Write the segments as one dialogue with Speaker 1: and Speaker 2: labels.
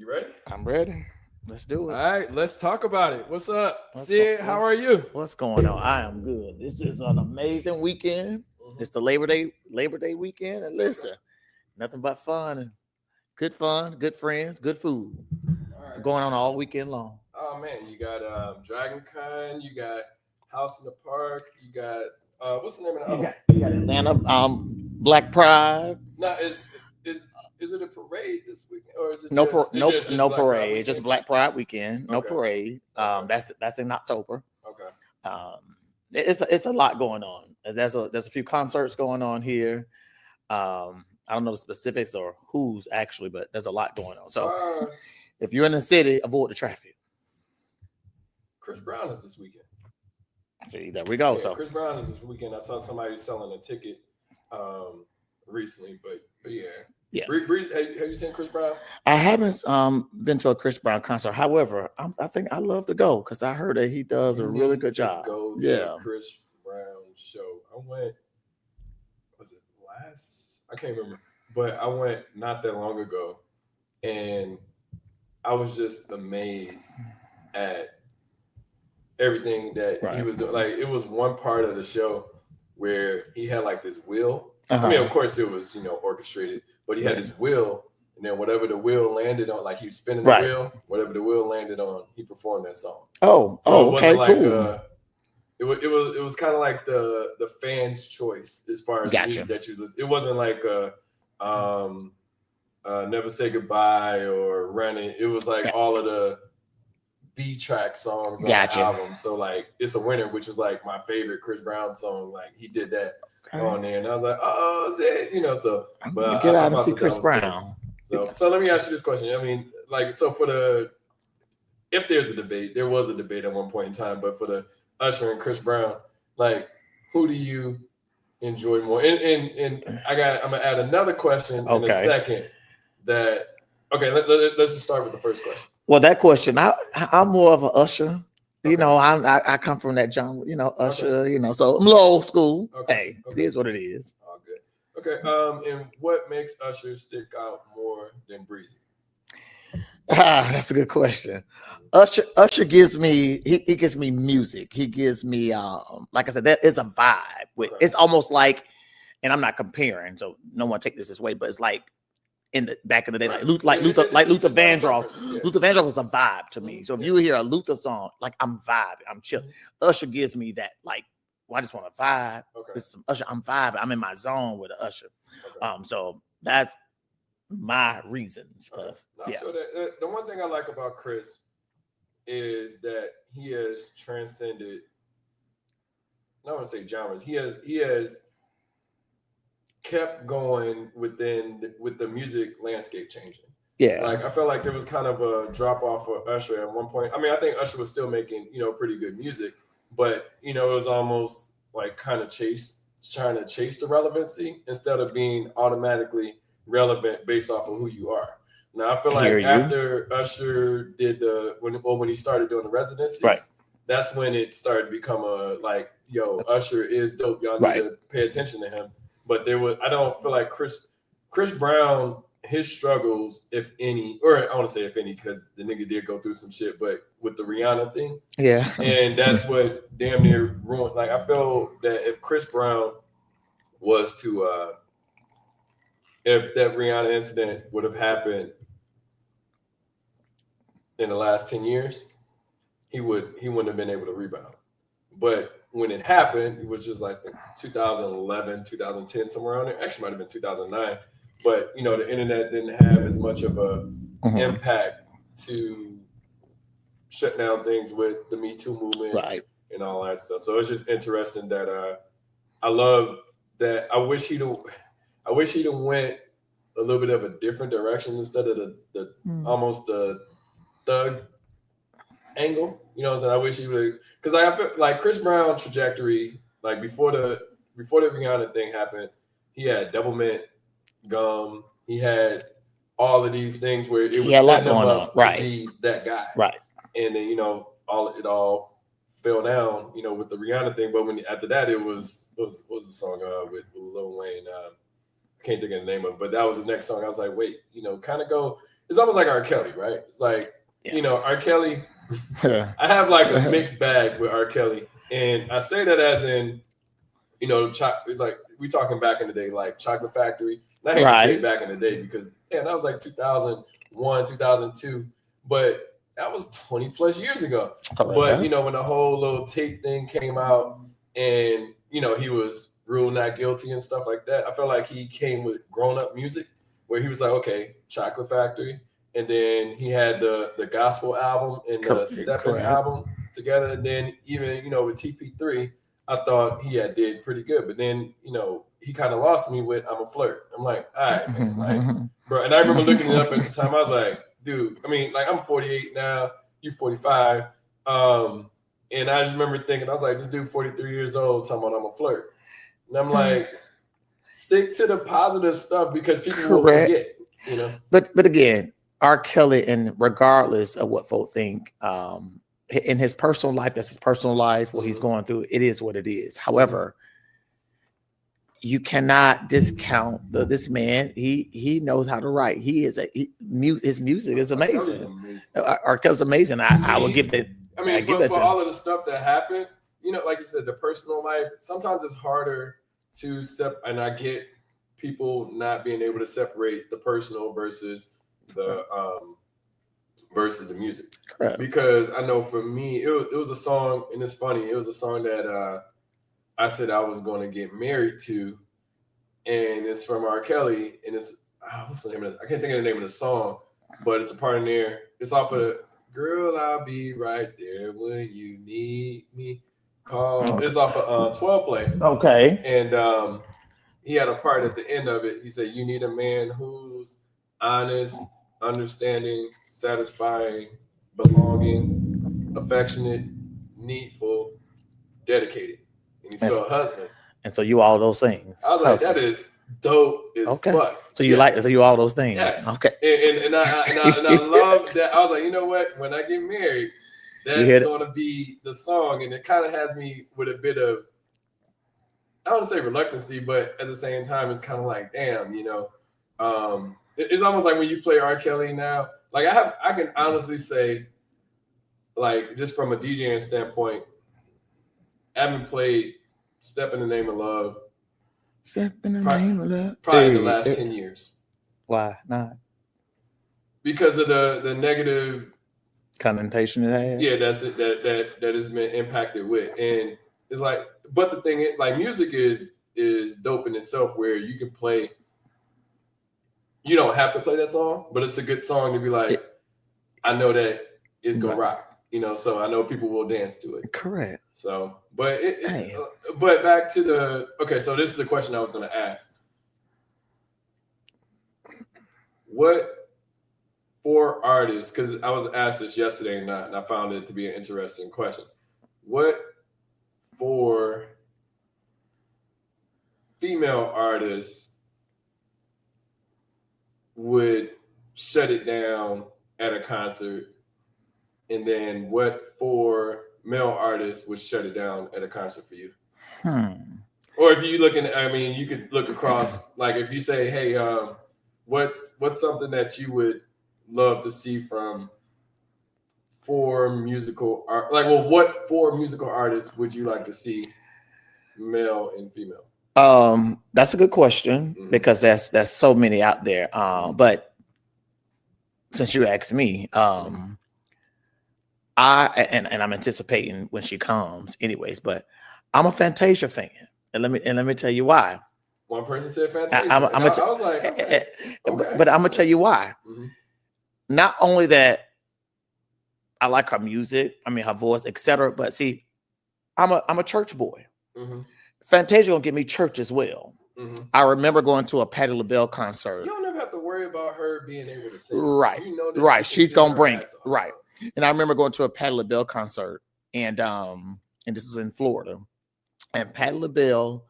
Speaker 1: You ready?
Speaker 2: I'm ready. Let's do
Speaker 1: All
Speaker 2: it.
Speaker 1: right, let's talk about it. What's up, Sid? How are you?
Speaker 2: What's going on? I am good. This is an amazing weekend. It's the Labor Day weekend, and listen, nothing but fun, good friends, good food going on all weekend long.
Speaker 1: Oh man, you got Dragon Con, you got House in the Park, you got what's the name of the other one?
Speaker 2: You got Atlanta, Black Pride.
Speaker 1: No, is it a parade this weekend or is it
Speaker 2: No,
Speaker 1: just
Speaker 2: no
Speaker 1: Black Pride
Speaker 2: parade.
Speaker 1: weekend?
Speaker 2: Just Black Pride weekend. No
Speaker 1: Okay.
Speaker 2: parade.
Speaker 1: Okay.
Speaker 2: That's in October.
Speaker 1: Okay.
Speaker 2: It's a lot going on. There's a few concerts going on here. I don't know the specifics or who's actually, but there's a lot going on. So if you're in the city, avoid the traffic.
Speaker 1: Chris Brown is this weekend.
Speaker 2: See, there we go.
Speaker 1: Yeah,
Speaker 2: so
Speaker 1: Chris Brown is this weekend. I saw somebody selling a ticket recently, but yeah.
Speaker 2: Yeah.
Speaker 1: Breeze, have you seen Chris Brown?
Speaker 2: I haven't been to a Chris Brown concert. However, I think I love to go because I heard that he does a really good job.
Speaker 1: Go to a Chris Brown show. I went. Was it last? I can't remember, but I went not that long ago, and I was just amazed at everything that he was doing. Like, it was one part of the show where he had like this wheel. I mean, of course it was, orchestrated, but he had this wheel, and then whatever the wheel landed on, like he was spinning the wheel, whatever the wheel landed on, he performed that song.
Speaker 2: Okay,
Speaker 1: like,
Speaker 2: cool.
Speaker 1: It was kind of like the fans' choice as far as music that you listen. It wasn't like Never Say Goodbye or Run It. It was like all of the B-track songs on the album. So like It's a Winner, which is like my favorite Chris Brown song. Like he did that on there, and I was like, oh shit, so. But
Speaker 2: get out and see Chris Brown.
Speaker 1: Cool. So let me ask you this question. I mean, like, so if there's a debate, there was a debate at one point in time, but for the Usher and Chris Brown, like, who do you enjoy more? And I'm gonna add another question in a second. Let's just start with the first question.
Speaker 2: Well, that question, I'm more of an Usher. I come from that genre, Usher, so I'm a little old school. Hey, it is what it is.
Speaker 1: Oh, good. Okay. And what makes Usher stick out more than Breezy?
Speaker 2: That's a good question. Usher gives me he gives me music. He gives me like I said, there is a vibe. It's almost like, and I'm not comparing, so no one take this way, but it's like in the back of the day, like Luther Vandross. Yeah. Luther Vandross was a vibe to me. So if you hear a Luther song, like I'm vibing, I'm chilling. Usher gives me that, like, I just want to vibe. It's some Usher. I'm vibing. I'm in my zone with Usher. So that's my reasons.
Speaker 1: The one thing I like about Chris is that he has transcended. I don't want to say genres. He has kept going with the music landscape changing. Yeah. Like, I felt like there was kind of a drop off for Usher at one point. I mean, I think Usher was still making, pretty good music, but, it was almost like kind of trying to chase the relevancy instead of being automatically relevant based off of who you are. Now, I feel like after Usher did when he started doing the residencies, that's when it started to become Usher is dope. Y'all need to pay attention to him. But I don't feel like Chris Brown, his struggles, if any, or I want to say if any, because the nigga did go through some shit, but with the Rihanna thing. Yeah. And that's what damn near ruined. Like, I feel that if Chris Brown was to, if that Rihanna incident would have happened in the last 10 years, he wouldn't have been able to rebound. But when it happened, it was just like 2011, 2010, somewhere around there. Actually, might have been 2009. But, the internet didn't have as much of a impact to shut down things with the Me Too movement and all that stuff. So it's just interesting that I love that. I wish he'd have went a little bit of a different direction instead of the almost the thug angle. You know what I'm saying? I wish he would, because I feel like Chris Brown's trajectory, like before the Rihanna thing happened, he had Double Mint, Gum. He had all of these things where it was setting him up to be that guy. Right. And then, it all fell down, with the Rihanna thing. But after that, it was a song with Lil Wayne. I can't think of the name of it, but that was the next song. I was like, wait, kind of go. it's almost like R. Kelly, right? It's like,
Speaker 2: Yeah.
Speaker 1: you know, R. Kelly, I have like a mixed bag with R. Kelly. And I say that as in, you know, like we talking back in the day, like Chocolate Factory. And I hate to say back in the day because, yeah, that was like 2001, 2002. But that was 20 plus years ago. But, you know, when the whole little tape thing came out and, you know, he was ruled not guilty and stuff like that, I felt like he came with grown-up music where he was like, okay, Chocolate Factory. And then he had the gospel album and the Steppin' album together. And then even, you know, with TP3, I thought he did pretty good. But then, you know, he kind of lost me with I'm a Flirt. I'm like, all right, man. Like, bro. And I remember looking it up at the time. I was like, dude, I mean, like, I'm 48 now. You're 45. And I just remember thinking, I was like, this dude 43 years old talking about I'm a Flirt. And I'm like, stick to the positive stuff because people will forget, you know.
Speaker 2: But again, R. Kelly, and regardless of what folk think, in his personal life, that's his personal life, what he's going through, it is what it is. However, you cannot discount this man. He knows how to write. His music is amazing. R. Kelly's amazing. I would give that.
Speaker 1: I mean, for all of the stuff that happened, you know, like you said, the personal life, sometimes it's harder to and I get people not being able to separate the personal versus the music.
Speaker 2: Correct.
Speaker 1: Because I know for me, it was a song, and it's funny, it was a song that I said I was going to get married to, and it's from R. Kelly, and it's what's the name of this? I can't think of the name of the song, but it's a part in there. It's off of Girl, I'll Be Right There When You Need Me. It's off of 12 Play.
Speaker 2: Okay.
Speaker 1: And he had a part at the end of it. He said, "You need a man who's honest, understanding, satisfying, belonging, affectionate, needful, dedicated." And he's still a husband.
Speaker 2: And so you all those things.
Speaker 1: I was like, that is dope as fuck.
Speaker 2: So you you all those things.
Speaker 1: Yes.
Speaker 2: Okay.
Speaker 1: And I love that. I was like, you know what? When I get married, that's going to be the song. And it kind of has me with a bit of, I don't want to say reluctancy, but at the same time, it's kind of like, damn, you know, it's almost like when you play R. Kelly now, like I can honestly say, like, just from a DJing standpoint, I haven't played Step in the Name of Love.
Speaker 2: Step in the Name of Love.
Speaker 1: Probably the last 10 years.
Speaker 2: Why not?
Speaker 1: Because of the negative
Speaker 2: connotation it has.
Speaker 1: Yeah, that's it. That has been impacted with, and it's like, but the thing is, like, music is dope in itself, where you can play. You don't have to play that song, but it's a good song to be like, I know that it's gonna rock. You know, so I know people will dance to it.
Speaker 2: Correct.
Speaker 1: So, but but back to so this is the question I was going to ask. What 4 artists, because I was asked this yesterday and I found it to be an interesting question. What 4 female artists would shut it down at a concert? And then what 4 male artists would shut it down at a concert for you? Or if you looking, I mean, you could look across, like if you say, hey, what's something that you would love to see from 4 musical art? Like, well, what 4 musical artists would you like to see, male and female?
Speaker 2: That's a good question, because there's so many out there. But since you asked me, I'm anticipating when she comes anyways, but I'm a Fantasia fan. And let me tell you why.
Speaker 1: One person said Fantasia.
Speaker 2: I was like, okay. But I'm gonna tell you why. Not only that I like her music, I mean her voice, etc. But see, I'm a church boy. Fantasia gonna give me church as well. I remember going to a Patti LaBelle concert.
Speaker 1: You don't ever have to worry about her being able to sing.
Speaker 2: Right.
Speaker 1: You know
Speaker 2: right. She's gonna bring it. Right. And I remember going to a Patti LaBelle concert, and this is in Florida, and Patti LaBelle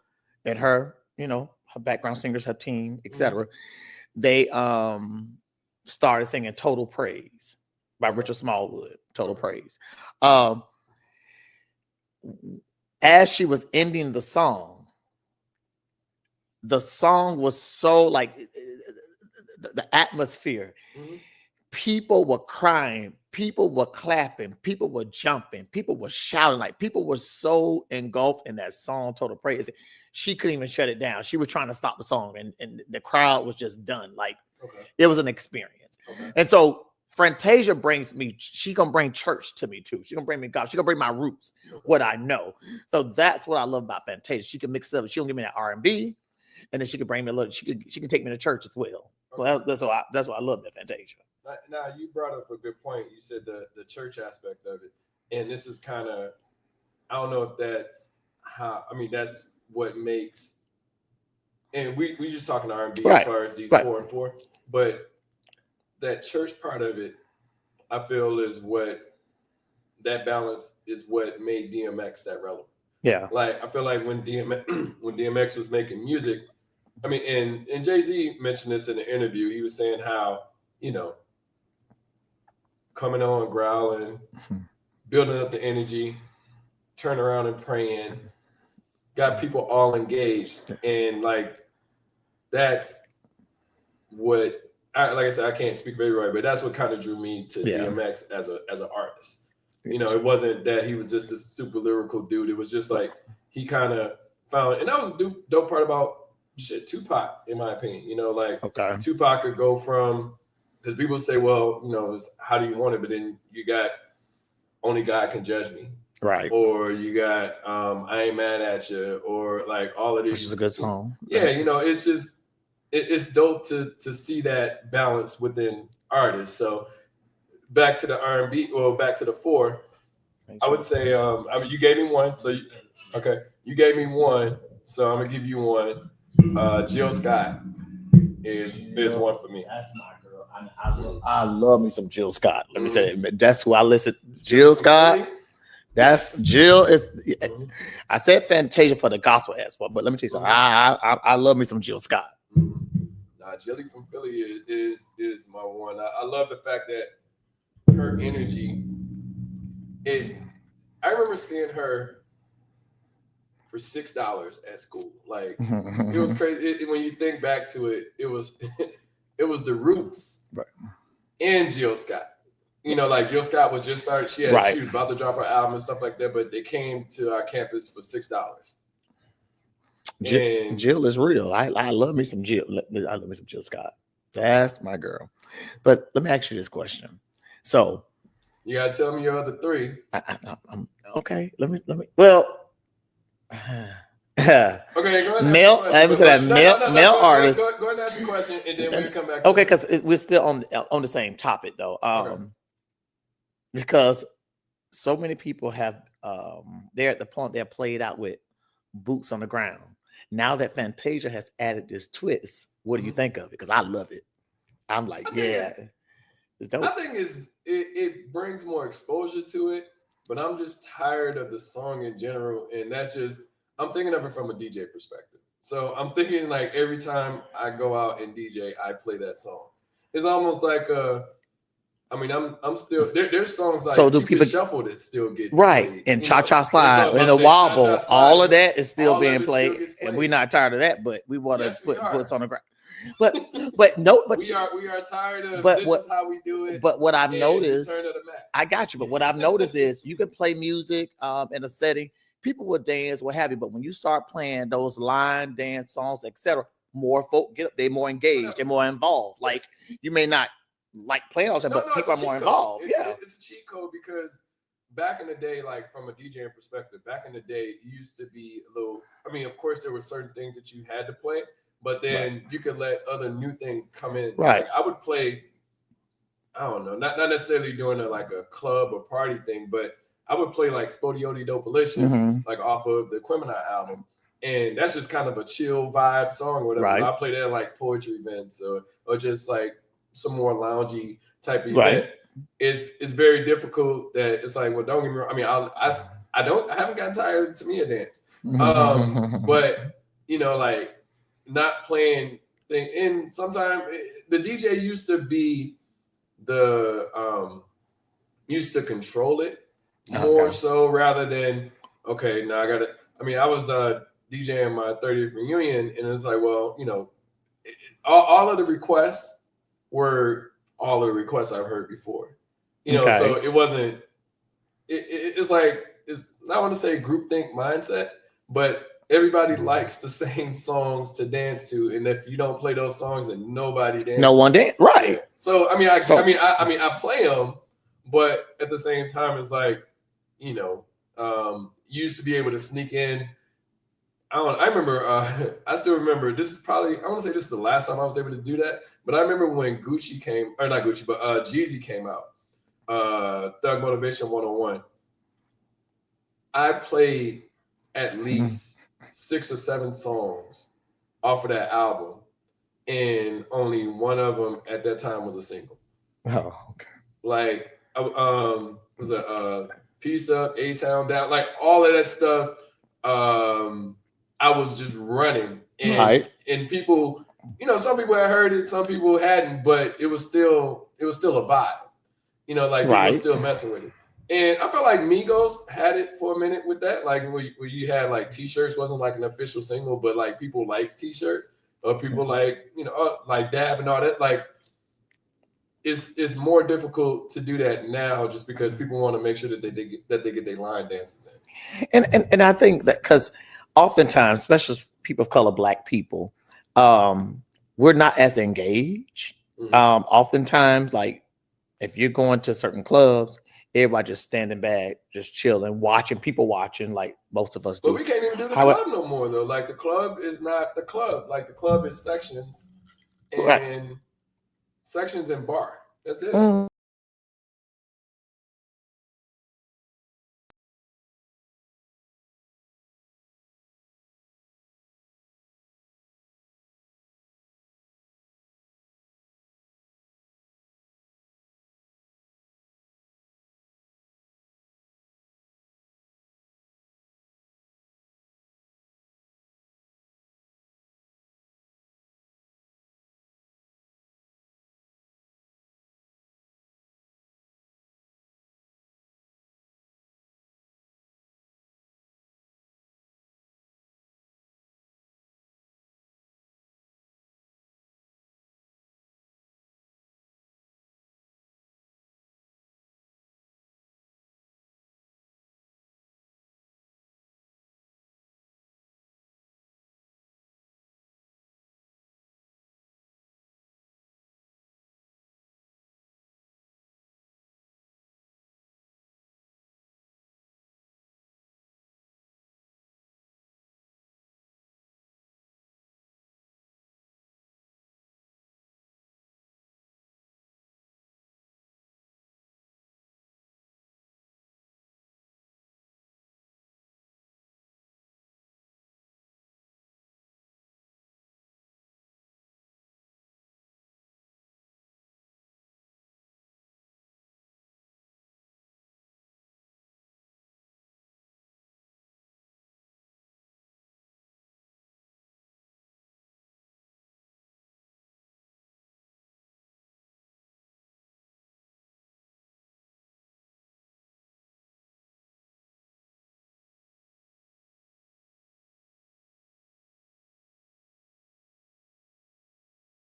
Speaker 2: and her, you know, her background singers, her team, etc. They started singing "Total Praise" by Richard Smallwood. Total Praise. As she was ending the song was so like the atmosphere. people were crying, people were clapping, people were jumping, people were shouting, like people were so engulfed in that song, Total Praise. She couldn't even shut it down. She was trying to stop the song, and the crowd was just done. Like it was an experience. And so Fantasia brings me, she gonna bring church to me too. She gonna bring me God. She gonna bring my roots, what I know. So that's what I love about Fantasia. She can mix it up. She gonna give me that R&B, and then she can bring me a little. She can take me to church as well. Well, that's what I love about Fantasia.
Speaker 1: Now you brought up a good point. You said the church aspect of it, and this is kind of, I don't know if that's how. I mean, that's what makes. And we just talking R&B as far as these 4 and 4, but that church part of it, I feel is what that balance is what made DMX that relevant.
Speaker 2: Yeah,
Speaker 1: like I feel like when DMX was making music, I mean, and Jay-Z mentioned this in the interview. He was saying how, coming on, growling, building up the energy, turn around and praying, got people all engaged. And like, that's what, like I said, I can't speak very right, but that's what kind of drew me to DMX as an artist. It wasn't that he was just a super lyrical dude. It was just like, he kind of found, and that was the dope part about Tupac, in my opinion. Tupac could go from, because people say, well, it's how do you want it? But then you got Only God Can Judge Me.
Speaker 2: Right.
Speaker 1: Or you got I Ain't Mad at You, or like all of these.
Speaker 2: Which is a good song.
Speaker 1: Yeah, it's just, it's dope to see that balance within artists. So back to the R&B, or back to the 4, I would say, you gave me one. So you gave me one. So I'm going to give you one. Jill Scott is one for me.
Speaker 2: That's my girl. I love me some Jill Scott. Let me say it. That's who I listen. Jill Scott. That's Jill. I said Fantasia for the gospel aspect, but let me tell you something. I love me some Jill Scott.
Speaker 1: Jilly from Philly is my one. I love the fact that her energy. I remember seeing her for $6 at school. Like, it was crazy. When you think back to it, it was the Roots,
Speaker 2: right,
Speaker 1: and Jill Scott. Like Jill Scott was just started. She was about to drop her album and stuff like that, but they came to our campus for $6.
Speaker 2: Jill is real. I love me some Jill. I love me some Jill Scott. That's my girl. But let me ask you this question. So
Speaker 1: you gotta tell me your other 3.
Speaker 2: I'm okay. Let me. Well, okay.
Speaker 1: Go ahead.
Speaker 2: Male. I would say that male artist.
Speaker 1: Go ahead and ask your question, and then we'll come back.
Speaker 2: Okay, because we're still on the same topic though. Because so many people have they're at the point they're played out with boots on the ground. Now that Fantasia has added this twist, what do you think of it? Because I love it. I'm like, it's dope.
Speaker 1: I think it brings more exposure to it, but I'm just tired of the song in general, and that's just, I'm thinking of it from a DJ perspective. So I'm thinking like every time I go out and DJ, I play that song. It's almost like I'm still there's songs like
Speaker 2: so do people
Speaker 1: shuffle that still get
Speaker 2: right
Speaker 1: played,
Speaker 2: and cha-cha slide and the wobble, all of that is still being played, and we're not tired of that, but we want to put boots on the ground. But we
Speaker 1: are tired of
Speaker 2: but
Speaker 1: this is how we do it.
Speaker 2: But what I've noticed, I got you. But what I've noticed is you can play music in a setting, people will dance, what have you. But when you start playing those line dance songs, etc., more folk get up, they're more engaged, they're more involved. Like you may not like playing all the time, but people are more involved.
Speaker 1: It's a cheat code because back in the day, like from a DJing perspective, back in the day, it used to be a little. I mean, of course, there were certain things that you had to play, but then you could let other new things come in.
Speaker 2: Right.
Speaker 1: Like, I would play. I don't know, not necessarily doing like a club or party thing, but I would play like Spodioti Dopalicious, like off of the Quemini album, and that's just kind of a chill vibe song or whatever. Right. I play that at like poetry events or just like some more loungy type of events. It's very difficult that it's like, well, don't get me wrong. I mean, I haven't gotten tired of Tamia dance. But like not playing thing. And sometimes the DJ used to be used to control it more so rather than, okay, now I was DJing my 30th reunion, and it's like, well, all of the requests were all the requests I've heard before. You know,
Speaker 2: Okay.
Speaker 1: so it wasn't. It's like it's not want to say groupthink mindset, but everybody likes the same songs to dance to, and if you don't play those songs, then nobody dances.
Speaker 2: No one dance, right?
Speaker 1: Yeah. So I mean, I play them, but at the same time, it's like, you know, you used to be able to sneak in. I remember. I still remember. This is probably. I want to say this is the last time I was able to do that. But I remember when Gucci came, or not Gucci, but Jeezy came out. Thug Motivation 101. I played at least 6 or 7 songs off of that album, and only one of them at that time was a single.
Speaker 2: Oh, okay.
Speaker 1: Like, was a Piece Up, A-Town Down, like all of that stuff. I was just running, and people, you know, some people had heard it, some people hadn't, but it was still a vibe. You know, like people were still messing with it. And I felt like Migos had it for a minute with that, like where you had like T-shirts wasn't like an official single, but like people like T-shirts, or people like, you know, like Dab and all that. Like it's more difficult to do that now, just because people want to make sure that they get their line dances
Speaker 2: in. And I think that because oftentimes, especially people of color, Black people, we're not as engaged. Oftentimes, like if you're going to certain clubs, everybody just standing back, just chilling, watching, like most of us do.
Speaker 1: But we can't even do the club no more, though. Like the club is not the club. Like the club is sections and sections and bar. That's it.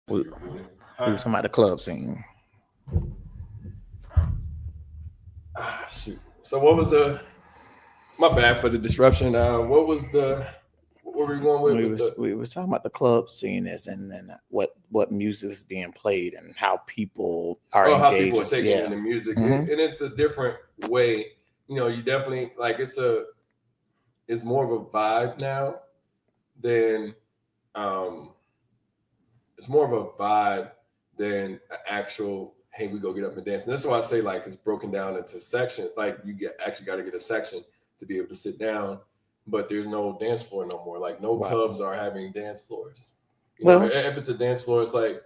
Speaker 2: We were talking about the club scene.
Speaker 1: Shoot. So what was my bad for the disruption. What were we going with?
Speaker 2: We were talking about the club scene and what music is being played and how people are engaged.
Speaker 1: How people are taking in the music. And it's a different way. You know, you definitely like it's more of a vibe now than it's more of a vibe than an actual, hey, we go get up and dance. And that's why I say like it's broken down into sections. Like you actually got to get a section to be able to sit down, but there's no dance floor no more. Like no clubs are having dance floors. You know, if it's a dance floor, it's like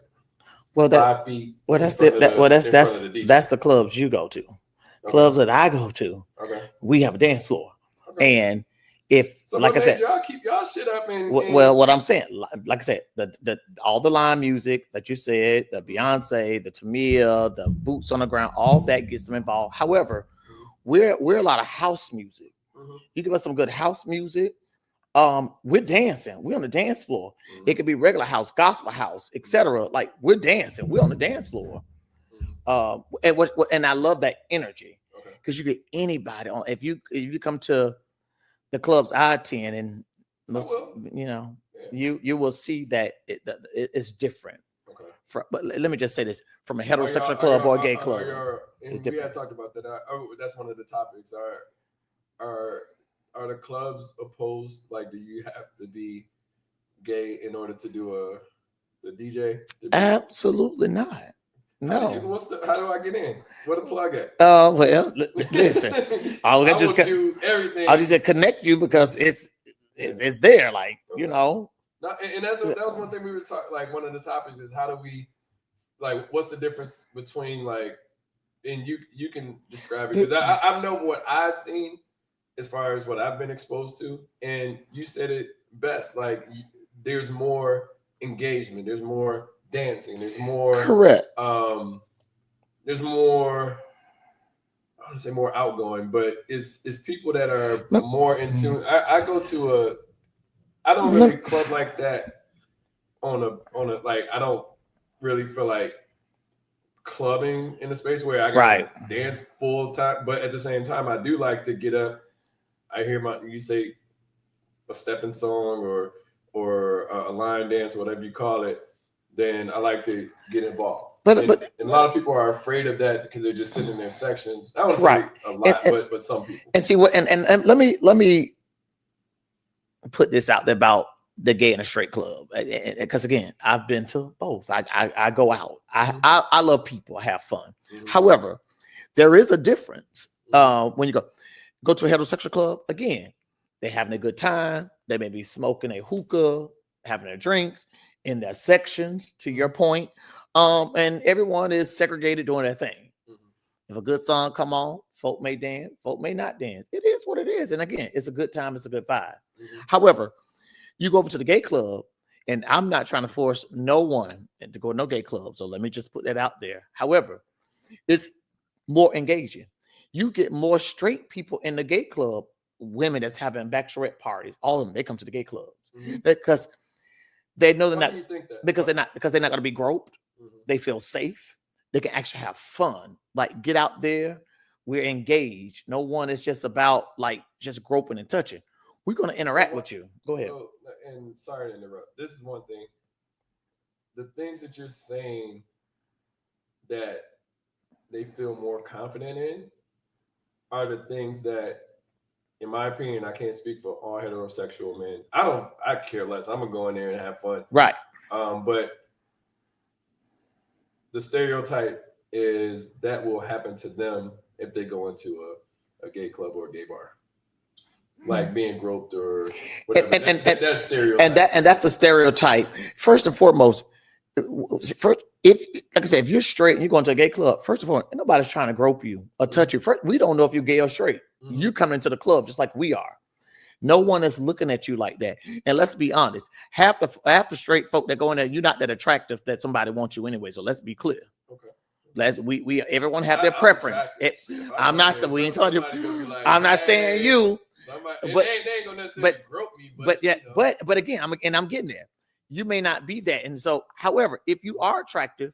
Speaker 1: 5 feet.
Speaker 2: Well, that's the clubs you go to. Okay. Clubs that I go to, we have a dance floor, and if like I said,
Speaker 1: y'all keep y'all shit up.
Speaker 2: Well, what I'm saying, like I said, the all the line music that you said, the Beyonce, the Tamia, the boots on the ground, all that gets them involved. However, we're a lot of house music. You give us some good house music. We're dancing. We're on the dance floor. It could be regular house, gospel house, etc. Like we're dancing. We're on the dance floor. And I love that energy
Speaker 1: Okay.
Speaker 2: because you get anybody on. If you come to the clubs I attend, and most,
Speaker 1: Yeah.
Speaker 2: you will see that it's different.
Speaker 1: Okay.
Speaker 2: But let me just say this: from a heterosexual club or a gay club,
Speaker 1: and we had talked about that. That's one of the topics. Are the clubs opposed? Like, do you have to be gay in order to do the DJ?
Speaker 2: Absolutely not. No.
Speaker 1: How do I get in? Where the plug at?
Speaker 2: Well, listen. I'll
Speaker 1: do everything.
Speaker 2: I'll just connect you because it's there. Like,
Speaker 1: okay.
Speaker 2: you know.
Speaker 1: And that was one thing we were talking. Like, one of the topics is how do we, like, what's the difference between, like, and you can describe it because I know what I've seen as far as what I've been exposed to, and you said it best. Like, there's more engagement, there's more dancing, there's more
Speaker 2: correct.
Speaker 1: There's more. I want to say more outgoing, but it's people that are more in tune. I go to I don't really club like that on a like I don't really feel like clubbing in a space where I can dance full time, but at the same time I do like to get up. I hear you say a stepping song or a line dance or whatever you call it, then I like to get involved. But a lot of people are afraid of that because they're just sitting in their sections. I don't say a lot, but some people.
Speaker 2: And see what and let me put this out there about the gay and the straight club, because again, I've been to both. I go out. I love people. I have fun. Mm-hmm. However, there is a difference when you go to a heterosexual club. Again, they're having a good time. They may be smoking a hookah, having their drinks in their sections. To your point, and everyone is segregated doing their thing. Mm-hmm. If a good song come on, folk may dance, folk may not dance. It is what it is, and again, it's a good time. It's a good vibe. Mm-hmm. However, you go over to the gay club, and I'm not trying to force no one to go to no gay club. So let me just put that out there. However, it's more engaging. You get more straight people in the gay club, women that's having bachelorette parties. All of them, they come to the gay clubs because they know they're not. Why do you think that? Because they're not going to be groped. Mm-hmm. They feel safe. They can actually have fun. Like, get out there. We're engaged. No one is just about like just groping and touching. We're going to interact with you. Go ahead.
Speaker 1: And sorry to interrupt. This is one thing. The things that you're saying that they feel more confident in are the things that, in my opinion, I can't speak for all heterosexual men. I care less. I'm going to go in there and have fun.
Speaker 2: Right.
Speaker 1: But the stereotype is that will happen to them if they go into a gay club or a gay bar. Like being groped or whatever. That's stereotype.
Speaker 2: And that's the stereotype. First and foremost, if you're straight and you're going to a gay club, first of all, nobody's trying to grope you or touch you. First, we don't know if you're gay or straight. Mm-hmm. You come into the club just like we are. No one is looking at you like that. And let's be honest, half the straight folk that go in there, you're not that attractive that somebody wants you anyway. So let's be clear. Okay. We everyone have their preference. I'm not saying we ain't talking. I'm not saying you. But they ain't gonna necessarily grope me. But again, I'm getting there. You may not be that, and so, however, if you are attractive,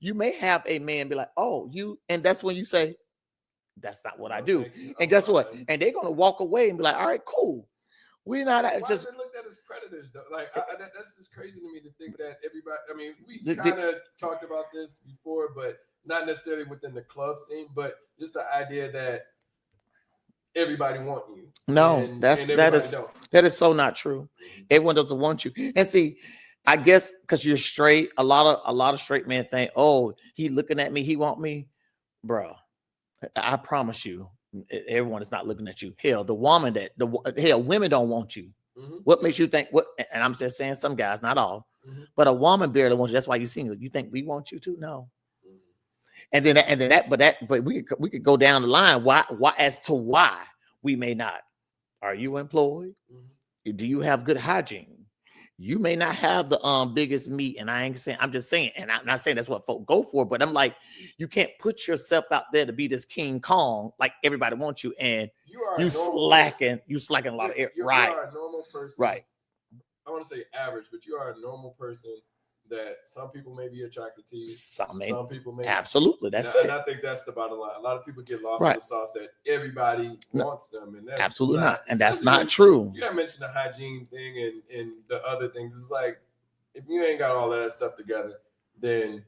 Speaker 2: you may have a man be like, "Oh, you," and that's when you say, "That's not what I do." And guess what? And they're gonna walk away and be like, "All right, cool. We're not
Speaker 1: Why
Speaker 2: just."
Speaker 1: Is it looked at as predators though? Like that's just crazy to me to think that everybody. I mean, we kind of talked about this before, but not necessarily within the club scene, but just the idea that everybody want you.
Speaker 2: No, that is so not true. Everyone doesn't want you. And see, I guess because you're straight, a lot of straight men think, oh, he looking at me, he want me, bro. I promise you, everyone is not looking at you. Hell, women don't want you. Mm-hmm. What makes you think what? And I'm just saying, some guys, not all, but a woman barely wants you. That's why you're single. You think we want you to? No. And then we could go down the line. Why as to why we may not? Are you employed? Mm-hmm. Do you have good hygiene? You may not have the biggest meat, and I'm just saying, and I'm not saying that's what folk go for, but I'm like, you can't put yourself out there to be this King Kong like everybody wants you, and you slacking a lot of air. Right.
Speaker 1: You are a normal person.
Speaker 2: Right.
Speaker 1: I want to say average, but you are a normal person that some people may be attracted to you.
Speaker 2: Some
Speaker 1: people may.
Speaker 2: Absolutely. That's it.
Speaker 1: And I think that's the bottom line. A lot of people get lost
Speaker 2: Right.
Speaker 1: in the sauce that everybody wants them. And that's
Speaker 2: absolutely not. And that's not true.
Speaker 1: You gotta mention the hygiene thing and the other things. It's like, if you ain't got all of that stuff together, then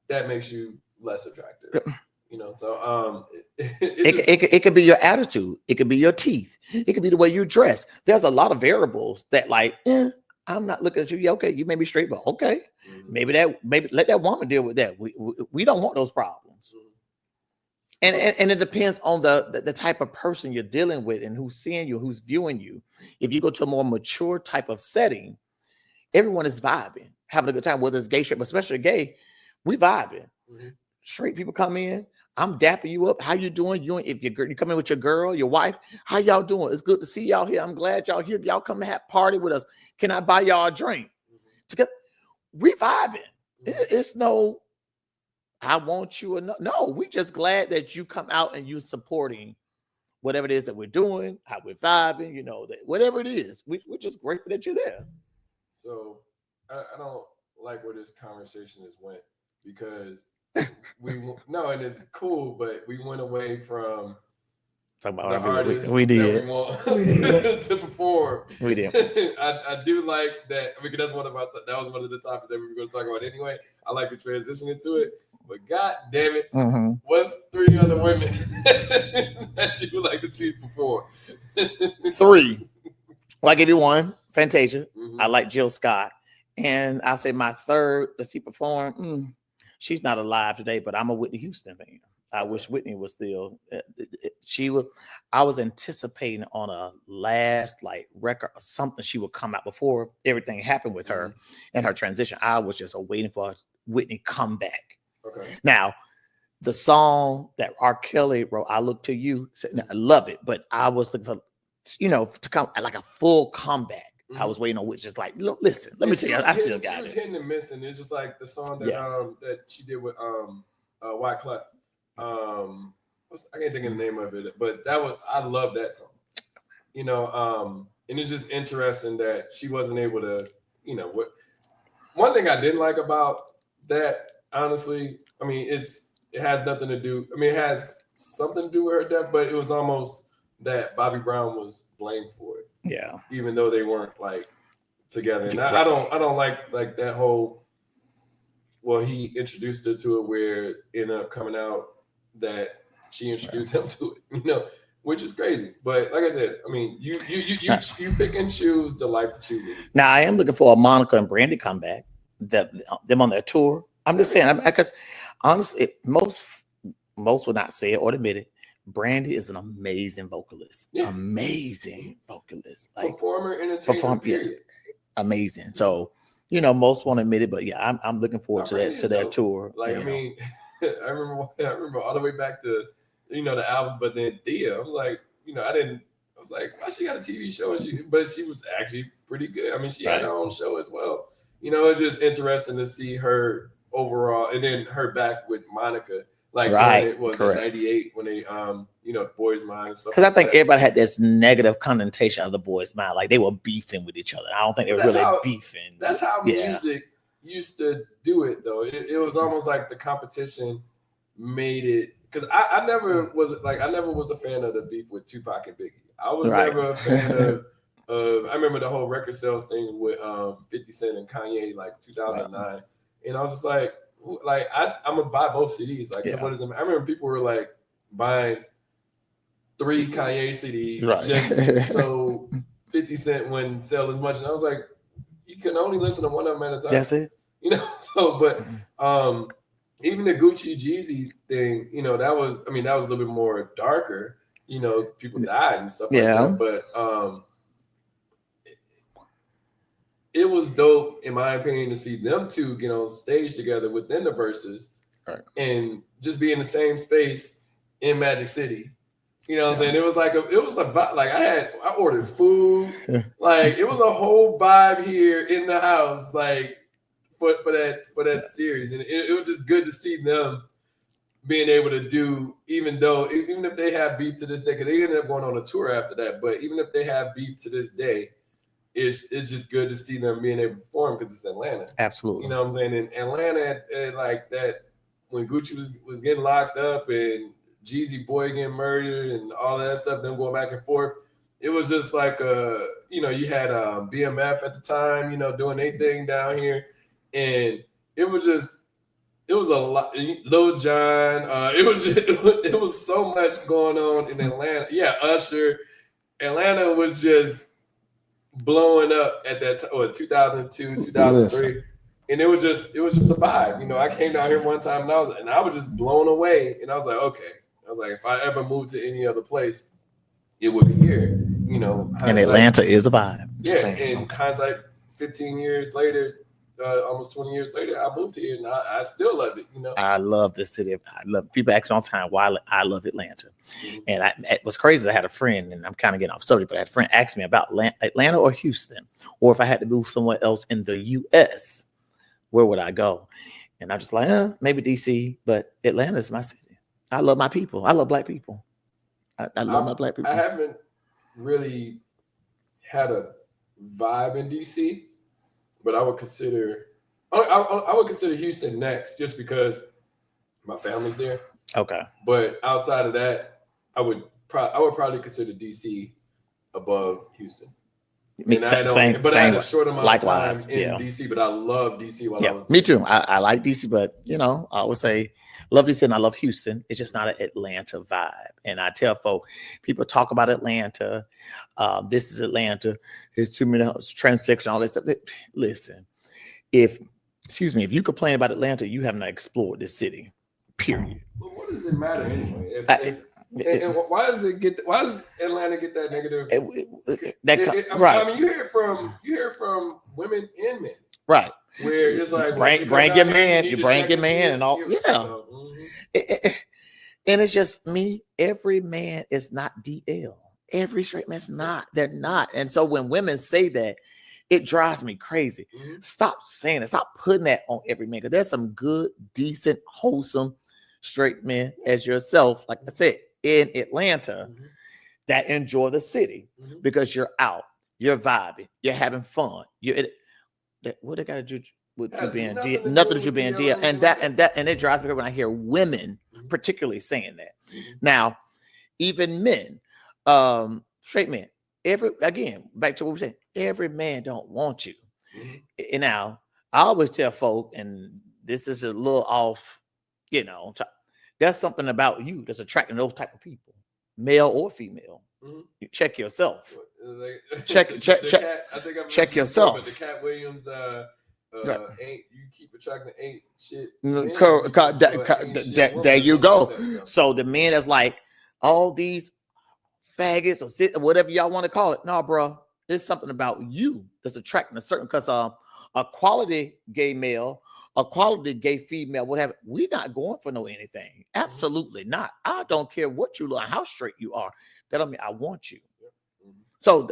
Speaker 1: that makes you less attractive. You know, so
Speaker 2: it could be your attitude, it could be your teeth, it could be the way you dress. There's a lot of variables that, like, I'm not looking at you. Yeah, okay, you may be straight, but okay, maybe let that woman deal with that. We don't want those problems. And it depends on the type of person you're dealing with and who's seeing you, who's viewing you. If you go to a more mature type of setting, everyone is vibing, having a good time, whether it's gay, straight, but especially gay, we vibing. Straight people come in, I'm dapping you up. How you doing? If you come in with your girl, your wife, how y'all doing? It's good to see y'all here. I'm glad y'all here. Y'all come and have party with us. Can I buy y'all a drink? Together, we vibing. It's no, I want you or no. We just glad that you come out and you supporting whatever it is that we're doing, how we're vibing. You know, that whatever it is, we're just grateful that you're there.
Speaker 1: So I don't like where this conversation has went, because and it's cool, but we went away from
Speaker 2: talking about
Speaker 1: the artists
Speaker 2: we did.
Speaker 1: That we want to perform.
Speaker 2: We did.
Speaker 1: I do like that, because that was one of the topics that we were going to talk about anyway. I like to transition into it, but god damn it, what's 3 other women that you would like to see perform?
Speaker 2: 3. Well, I give you 1, Fantasia. I like Jill Scott, and I say my 3rd to see perform. She's not alive today, but I'm a Whitney Houston fan. I wish Whitney was still. I was anticipating on a last record or something she would come out before everything happened with her and her transition. I was just waiting for Whitney comeback.
Speaker 1: Okay.
Speaker 2: Now, the song that R. Kelly wrote, "I Look to You," I love it, but I was looking for, to come like a full comeback. I was waiting on, which is like, look, listen, let me tell you, I still got it.
Speaker 1: She was hitting and missing. It's just like the song that that she did with Wyclef. I can't think of the name of it, but I love that song. And it's just interesting that she wasn't able to, what. One thing I didn't like about that, honestly, I mean, it has nothing to do. I mean, it has something to do with her death, but it was almost that Bobby Brown was blamed for it.
Speaker 2: Yeah.
Speaker 1: Even though they weren't together. And I don't like that whole, well, he introduced her to it, where it ended up coming out that she introduced him to it, which is crazy. But like I said, I mean, you pick and choose the life that you lead.
Speaker 2: Now I am looking for a Monica and Brandy comeback, them on their tour. I'm just saying, because honestly, most would not say it or admit it. Brandy is an amazing vocalist. Amazing vocalist.
Speaker 1: Performer, entertainer, period.
Speaker 2: Amazing. So, most won't admit it, but yeah, I'm looking forward to that tour.
Speaker 1: I mean, I remember all the way back to, the album, but then Thea, I'm like, I was like, why she got a TV show? But she was actually pretty good. I mean, she had her own show as well. It's just interesting to see her overall, and then her back with Monica. When it was in 98 when they Boys Mind and stuff. Because
Speaker 2: I think everybody had this negative connotation of the Boys Mind, like they were beefing with each other. I don't think they were really beefing.
Speaker 1: That's how music used to do it, though. It was almost like the competition made it. Because I never was a fan of the beef with Tupac and Biggie. I was never a fan of. I remember the whole record sales thing with 50 Cent and Kanye, 2009, and I was just like. I'm gonna buy both CDs. So what is it? I remember people were buying 3 Kanye CDs just so 50 Cent wouldn't sell as much. And I was like, you can only listen to one of them at a time.
Speaker 2: That's it.
Speaker 1: So but even the Gucci Jeezy thing, that was a little bit more darker. People died and stuff like that. But it was dope, in my opinion, to see them two get on stage together within the verses and just be in the same space in Magic City. You know what I'm saying? It was a vibe. I ordered food. It was a whole vibe here in the house, for that series. And it was just good to see them being able to do, even if they have beef to this day, because they ended up going on a tour after that, but even if they have beef to this day, it's just good to see them being able to perform because it's Atlanta.
Speaker 2: Absolutely.
Speaker 1: You know what I'm saying? In Atlanta, like that, when Gucci was getting locked up and Jeezy Boy getting murdered and all that stuff, them going back and forth, it was just like you had BMF at the time, doing their thing down here, and it was a lot. Lil Jon, it was so much going on in Atlanta. Yeah, Usher. Atlanta was just blowing up at that time, 2002, 2003. And it was just a vibe. I came down here one time and I was just blown away. And I was like, okay. I was like, if I ever moved to any other place, it would be here.
Speaker 2: And Atlanta is a vibe.
Speaker 1: Yeah, and hindsight, 15 years later, almost 20 years later, I moved here and I still love it.
Speaker 2: I love this city. I love. People ask me all the time why I love Atlanta, and it was crazy. I had a friend, and I'm kind of getting off subject, but I had a friend ask me about Atlanta or Houston, or if I had to move somewhere else in the U.S., where would I go? And I'm just like, maybe DC, but Atlanta is my city. I love my people. I love black people. I love my black people.
Speaker 1: I haven't really had a vibe in DC, but I would consider Houston next, just because my family's there.
Speaker 2: Okay.
Speaker 1: But outside of that, I would probably consider DC above Houston.
Speaker 2: Same.
Speaker 1: I had a short amount
Speaker 2: likewise,
Speaker 1: of time in DC, but I love DC while I was there.
Speaker 2: Me too. I like DC, but I always say love DC and I love Houston. It's just not an Atlanta vibe. And I tell folk, people talk about Atlanta. This is Atlanta. There's too many transsexual, all this stuff. Listen, if you complain about Atlanta, you have not explored this city. Period.
Speaker 1: But what does it matter anyway? And why does Atlanta get that negative?
Speaker 2: Right.
Speaker 1: I mean, you hear it from women and men.
Speaker 2: Right.
Speaker 1: Where it's like
Speaker 2: bring your man, you bring your man and all. Yeah. So, and it's just me. Every man is not DL. Every straight man's not. They're not. And so when women say that, it drives me crazy. Mm-hmm. Stop saying it. Stop putting that on every man. Because there's some good, decent, wholesome straight men as yourself, like I said, in Atlanta, that enjoy the city because you're out, you're vibing, you're having fun. What they got to do with you being DL? Nothing to you being DL, and it drives me crazy when I hear women, particularly saying that. Now, even men, straight men. Back to what we said, every man don't want you. And now I always tell folk, and this is a little off, there's something about you that's attracting those type of people, male or female. You check yourself. Check yourself.
Speaker 1: But the Cat Williams, ain't you keep attracting ain't shit.
Speaker 2: There you go. So the men that's like all these faggots or whatever y'all want to call it. No, bro, there's something about you that's attracting a certain, because a quality gay male, a quality gay female, whatever, we're not going for no anything. Absolutely not. I don't care what you look, how straight you are. That don't mean I want you. So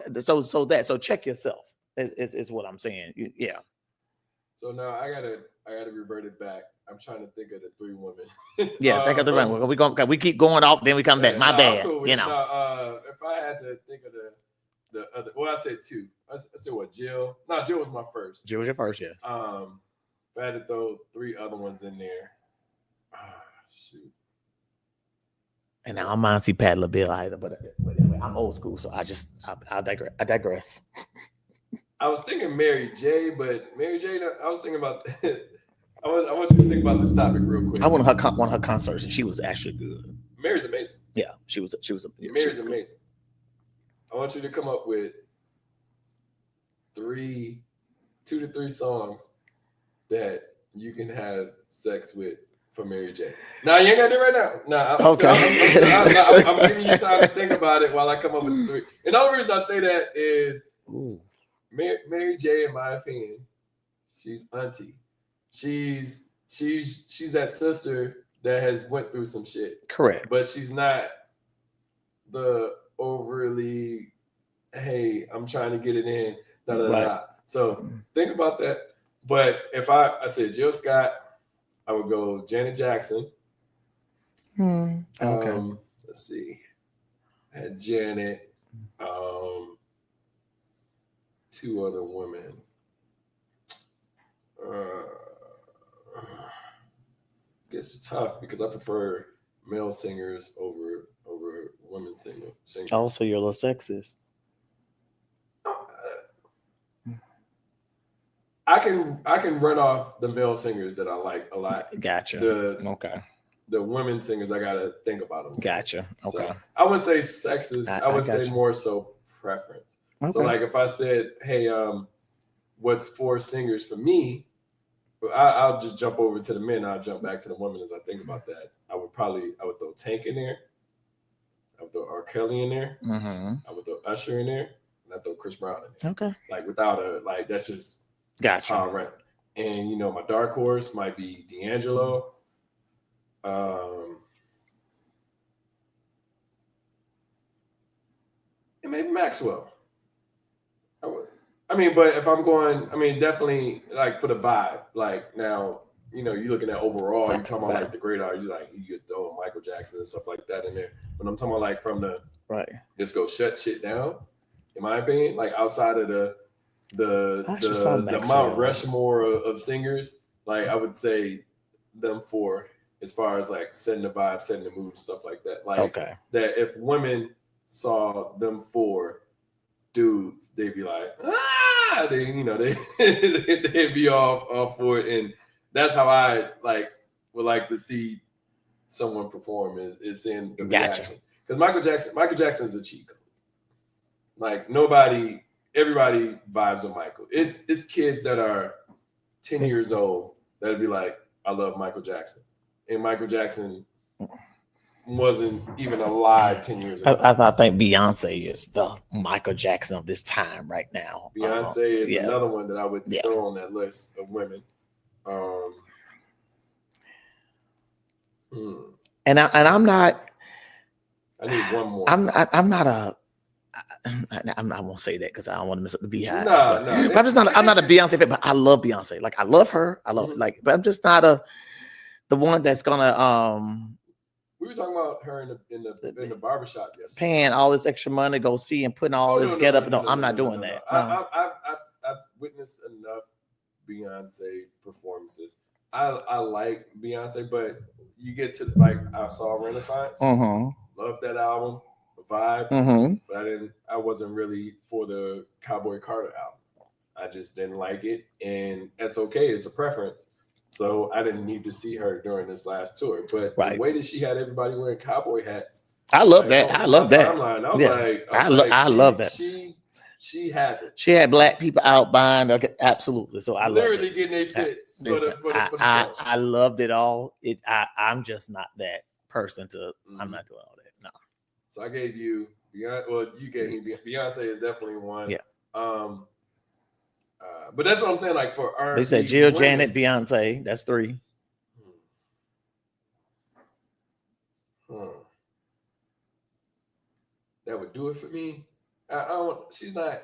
Speaker 2: check yourself is what I'm saying. Yeah.
Speaker 1: So now I gotta revert it back. I'm trying to think of the three women.
Speaker 2: Think of the women. We keep going off, then we come back. My bad.
Speaker 1: Cool. If I had to think of the other, I said two. I said what? Jill. No, Jill was my first.
Speaker 2: Jill was your first, yes.
Speaker 1: If I had to throw three other ones in there. Shoot.
Speaker 2: And now I'm not see Pat LaBelle either, but anyway, I'm old school, so I digress.
Speaker 1: I was thinking Mary J, but Mary J, I was thinking about. I want you to think about this topic real quick.
Speaker 2: I went to one of her concerts, and she was actually good.
Speaker 1: Mary's amazing.
Speaker 2: Yeah, she was.
Speaker 1: Mary's amazing. I want you to come up with 2 to 3 songs that you can have sex with for Mary J. Now you ain't gotta do it right now. Okay. I'm giving you time to think about it while I come up with 3. And the only reason I say that is Mary J, in my opinion, she's auntie. She's that sister that has went through some shit.
Speaker 2: Correct.
Speaker 1: But she's not the overly, hey, I'm trying to get it in. Right. So think about that. But if I said Jill Scott, I would go Janet Jackson.
Speaker 2: Okay.
Speaker 1: Let's see. I had Janet. two other women. It's tough because I prefer male singers over women singers.
Speaker 2: Oh, so you're a little sexist.
Speaker 1: I can run off the male singers that I like a lot.
Speaker 2: Gotcha.
Speaker 1: The women singers, I gotta think about them.
Speaker 2: Gotcha. Okay.
Speaker 1: So I would say sexist. I would say more so preference. Okay. So like if I said, hey, what's 4 singers for me? I'll just jump over to the men. I'll jump back to the women as I think about that. I would throw Tank in there. I would throw R. Kelly in there.
Speaker 2: Mm-hmm.
Speaker 1: I would throw Usher in there. And I throw Chris Brown in there.
Speaker 2: Okay.
Speaker 1: Like without that's just
Speaker 2: gotcha.
Speaker 1: how I run. And my dark horse might be D'Angelo. And maybe Maxwell. But if I'm going, definitely like for the vibe. Like now, you're looking at overall, you're talking about like the great artists, like you could throw Michael Jackson and stuff like that in there. But I'm talking about like from the let's go shut shit down. In my opinion, like outside of the Mount Rushmore of singers, like I would say them 4 as far as like setting the vibe, setting the mood, stuff like that. Like that if women saw them 4 dudes, they'd be like, they'd be all for it. And that's how I would like to see someone perform is seeing the reaction. Because Michael Jackson's a cheat code. Like everybody vibes with Michael. It's kids that are 10 years old that'd be like, I love Michael Jackson. And Michael Jackson wasn't even alive 10 years ago.
Speaker 2: I think Beyonce is the Michael Jackson of this time right now.
Speaker 1: Beyonce is another one that I would throw on that list of women.
Speaker 2: And I'm not.
Speaker 1: I need one more.
Speaker 2: I'm not a. I won't say that because I don't want to mess up the Beehive.
Speaker 1: No.
Speaker 2: But I'm just not. I'm not a Beyonce fan, but I love Beyonce. Like I love her. I love but I'm just not the one that's gonna
Speaker 1: We were talking about her in the barbershop yesterday.
Speaker 2: Paying all this extra money to go see and putting all this get up. No, I'm not doing that.
Speaker 1: I've witnessed enough Beyonce performances. I like Beyonce, but you get to I saw Renaissance. Loved that album, the vibe. But I wasn't really for the Cowboy Carter album. I just didn't like it, and that's okay. It's a preference. So I didn't need to see her during this last tour. But the way that she had everybody wearing cowboy hats.
Speaker 2: I love that. I love that.
Speaker 1: Timeline, I
Speaker 2: love that.
Speaker 1: She has it.
Speaker 2: She had black people out buying. Okay, absolutely. So I
Speaker 1: literally getting their fits.
Speaker 2: I loved it all. I'm just not that person to. I'm not doing all that. No.
Speaker 1: So I gave you Beyonce. Well, you gave me Beyonce is definitely one.
Speaker 2: Yeah.
Speaker 1: But that's what I'm saying. Like for R&B,
Speaker 2: they said Jill, Janet, Beyonce. That's 3.
Speaker 1: That would do it for me. She's not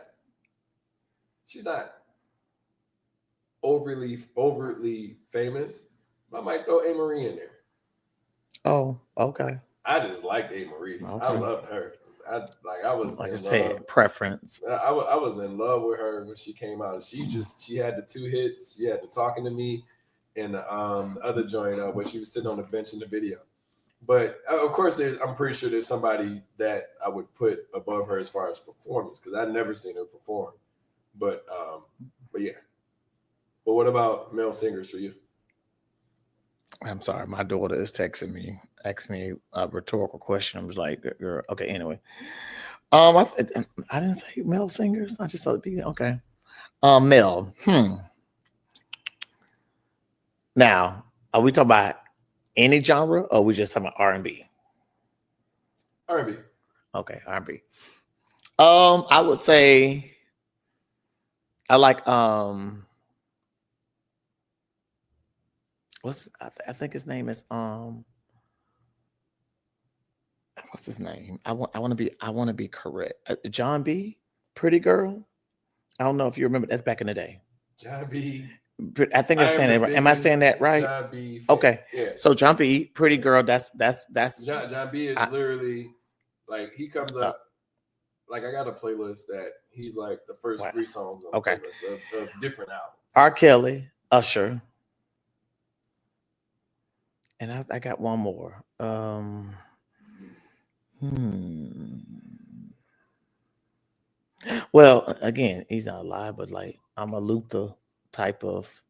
Speaker 1: overtly famous. I might throw A. Marie in there.
Speaker 2: Oh, okay.
Speaker 1: I just liked A. Marie. Okay. I loved her. I was
Speaker 2: like I said, preference.
Speaker 1: I was in love with her when she came out. She had the 2 hits. She had the Talking to Me and the other joint where she was sitting on the bench in the video. But of course, I'm pretty sure there's somebody that I would put above her as far as performance because I've never seen her perform. But yeah. But what about male singers for you?
Speaker 2: I'm sorry, my daughter is texting me, asking me a rhetorical question. I was like, "Girl, okay." Anyway, I didn't say male singers. I just saw the people. Okay, male. Now, are we talking about any genre, or are we just talking about R&B?
Speaker 1: R&B.
Speaker 2: Okay, R&B. I would say I like I think his name is what's his name? I want to be correct. John B. Pretty Girl. I don't know if you remember. That's back in the day.
Speaker 1: John B.
Speaker 2: I think I'm saying that right. Am I saying that right?
Speaker 1: John B.
Speaker 2: Okay.
Speaker 1: Yeah.
Speaker 2: So John B. Pretty Girl. That's
Speaker 1: John B. is literally like he comes up. Like I got a playlist that He's like the first
Speaker 2: Wow.
Speaker 1: 3 songs on
Speaker 2: Okay.
Speaker 1: the playlist of different albums.
Speaker 2: R. Kelly, Usher, and I got one more. Well, again, he's not alive, but like I'm a Luther type of.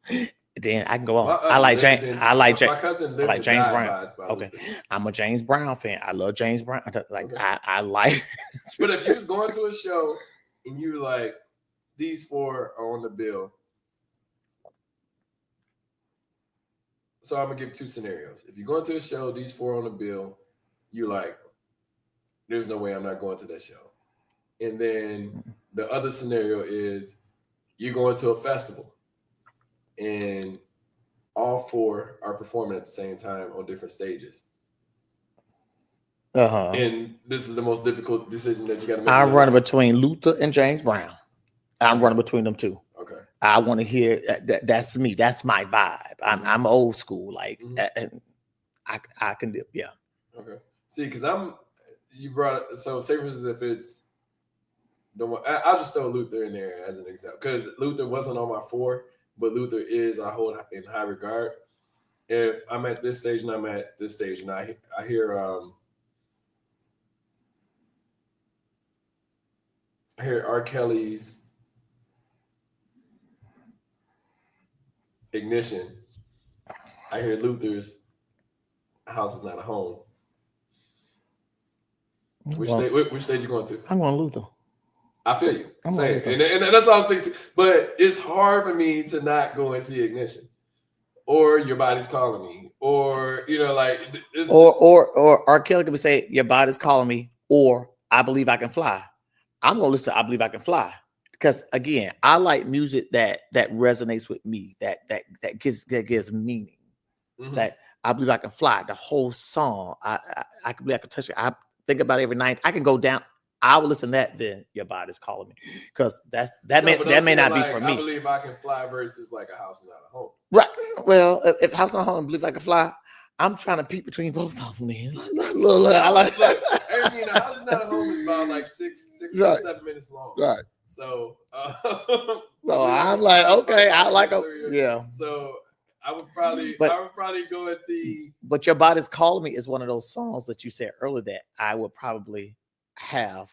Speaker 2: Then I can go on. I like James.
Speaker 1: My cousin
Speaker 2: I
Speaker 1: lived
Speaker 2: like
Speaker 1: and
Speaker 2: James
Speaker 1: died
Speaker 2: Brown.
Speaker 1: by
Speaker 2: Okay,
Speaker 1: Luther.
Speaker 2: I'm a James Brown fan. I love James Brown. Like
Speaker 1: Okay.
Speaker 2: I like.
Speaker 1: But if you was going to a show and you were like, these 4 are on the bill. So I'm gonna give 2 scenarios. If you're going to a show, these 4 on the bill, you like, there's no way I'm not going to that show. And then the other scenario is you're going to a festival and all 4 are performing at the same time on different stages. And this is the most difficult decision that you got to make.
Speaker 2: I'm running between Luther and James Brown. I'm running between them 2.
Speaker 1: Okay.
Speaker 2: I want to hear that's me. That's my vibe. I'm old school. Like, and I can do. Yeah.
Speaker 1: Okay. See, because you brought it. So say for instance, if it's the one, I'll just throw Luther in there as an example because Luther wasn't on my 4, but Luther is I hold in high regard. If I'm at this stage and I'm at this stage and I hear R. Kelly's Ignition. I hear Luther's House Is Not a Home. Which stage you going to?
Speaker 2: I'm going Luther.
Speaker 1: I feel you. And that's what I was thinking. But it's hard for me to not go and see Ignition, or Your Body's Calling Me, or like,
Speaker 2: or R. Kelly could say Your Body's Calling Me, or I Believe I Can Fly. I'm gonna listen to I Believe I Can Fly because again, I like music that resonates with me, that gives meaning. That I Believe I Can Fly. The whole song, I can believe I can touch it. I think about it every night. I can go down. I will listen to that. Then Your Body's Calling Me, because that may not be for me.
Speaker 1: I Believe I Can Fly versus like A House Is Not a Home.
Speaker 2: Right. Well, if House Not a Home and Believe I Can Fly, I'm trying to peek between both of them. Man, I like.
Speaker 1: House Is Not a Home is about like 6 or 7 minutes long.
Speaker 2: Right.
Speaker 1: So,
Speaker 2: so I'm like, okay, I like a yeah.
Speaker 1: So I would probably go and see.
Speaker 2: But Your Body's Calling Me is one of those songs that you said earlier that I would probably have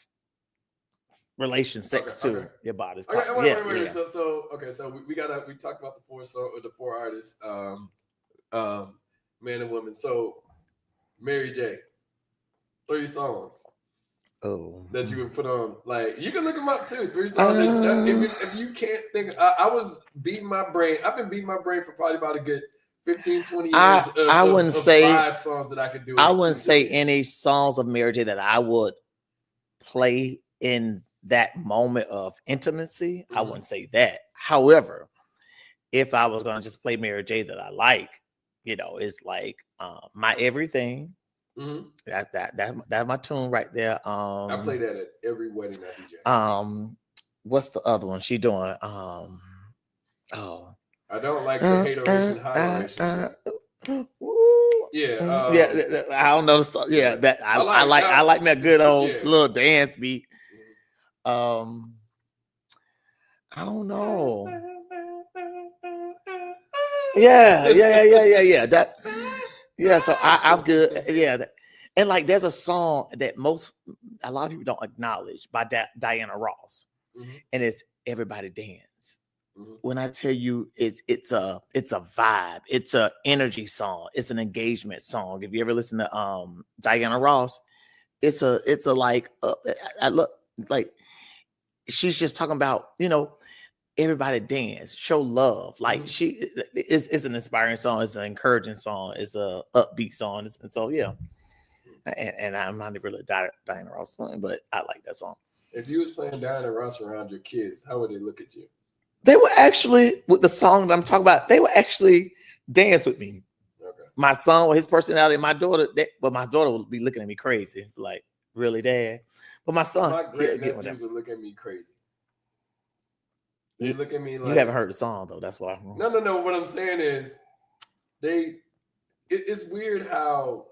Speaker 2: sex to. Your Body's Calling Me.
Speaker 1: Wait. So we talked about the 4 artists, man and woman. So Mary J, 3 songs. That you would put on, like you can look them up too. 3 songs. If you can't think, I was beating my brain. I've been beating my brain for probably about a good 15, 20 years. I wouldn't say 5 songs that I could do.
Speaker 2: I wouldn't say any songs of Mary J that I would play in that moment of intimacy. I wouldn't say that. However, if I was going to just play Mary J that I like, it's like My Everything. That's my tune right there.
Speaker 1: I play that at every wedding I DJ.
Speaker 2: What's the other one she doing?
Speaker 1: I don't like the hateration, high
Speaker 2: yeah, I don't know the song. Yeah, that I like me a good old little dance beat. I don't know. Yeah. So I'm good. Yeah. And like there's a song that a lot of people don't acknowledge by Diana Ross. And it's Everybody Dance. When I tell you it's a vibe, it's a energy song, it's an engagement song. If you ever listen to Diana Ross, it's a like I look like she's just talking about, everybody dance, show love. Like it's an inspiring song, it's an encouraging song, it's a upbeat song. And so yeah. And I'm not really a Diana Ross fan, but I like that song.
Speaker 1: If you was playing Diana Ross around your kids, how would they look at you?
Speaker 2: They were actually, with the song that I'm talking about, they would actually dance with me. Okay. My son, with his personality, my daughter would be looking at me crazy, like, really, Dad? But my son,
Speaker 1: my great nephews would look at me crazy. They look at me like,
Speaker 2: you haven't heard the song though. That's why.
Speaker 1: No. What I'm saying is, it's weird how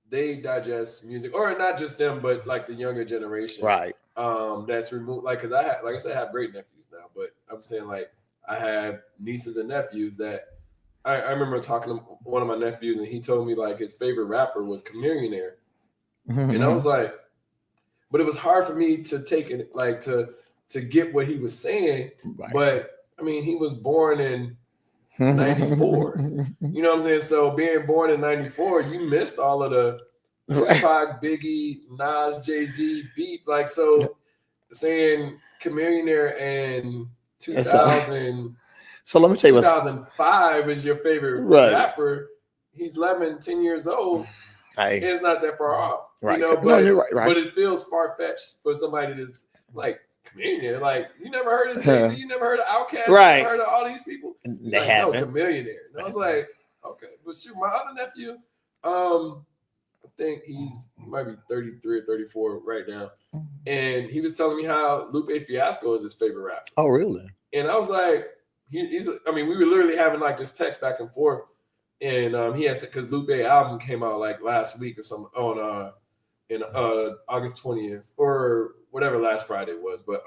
Speaker 1: they digest music, or not just them, but like the younger generation,
Speaker 2: right?
Speaker 1: that's removed. Like, cause I said, I have great nephews now, but I'm saying like I have nieces and nephews that I remember talking to one of my nephews and he told me like his favorite rapper was Chameleonaire. And I was like, but it was hard for me to take it, like to get what he was saying. Right. But I mean, he was born in 94. You know what I'm saying? So being born in 94, you missed all of the Tupac, Biggie, Nas, Jay-Z beat. Like, so saying Chameleonaire and 2000.
Speaker 2: So let me tell you
Speaker 1: 2005 is your favorite rapper. He's 10 years old. It's not that far off.
Speaker 2: Right.
Speaker 1: You know, but, you're right. But it feels far-fetched for somebody that's like Chameleonaire. Like, you never heard of Jay-Z, you never heard of Outkast, you never heard of all these people.
Speaker 2: They haven't.
Speaker 1: No, Chameleonaire. And I was like, okay. But shoot, my other nephew, I think he might be 33 or 34 right now. And he was telling me how Lupe Fiasco is his favorite rapper.
Speaker 2: Oh, really?
Speaker 1: And I was like, we were literally having like just text back and forth. And he has, because Lupe album came out like last week or something on in August 20th or whatever last Friday was. But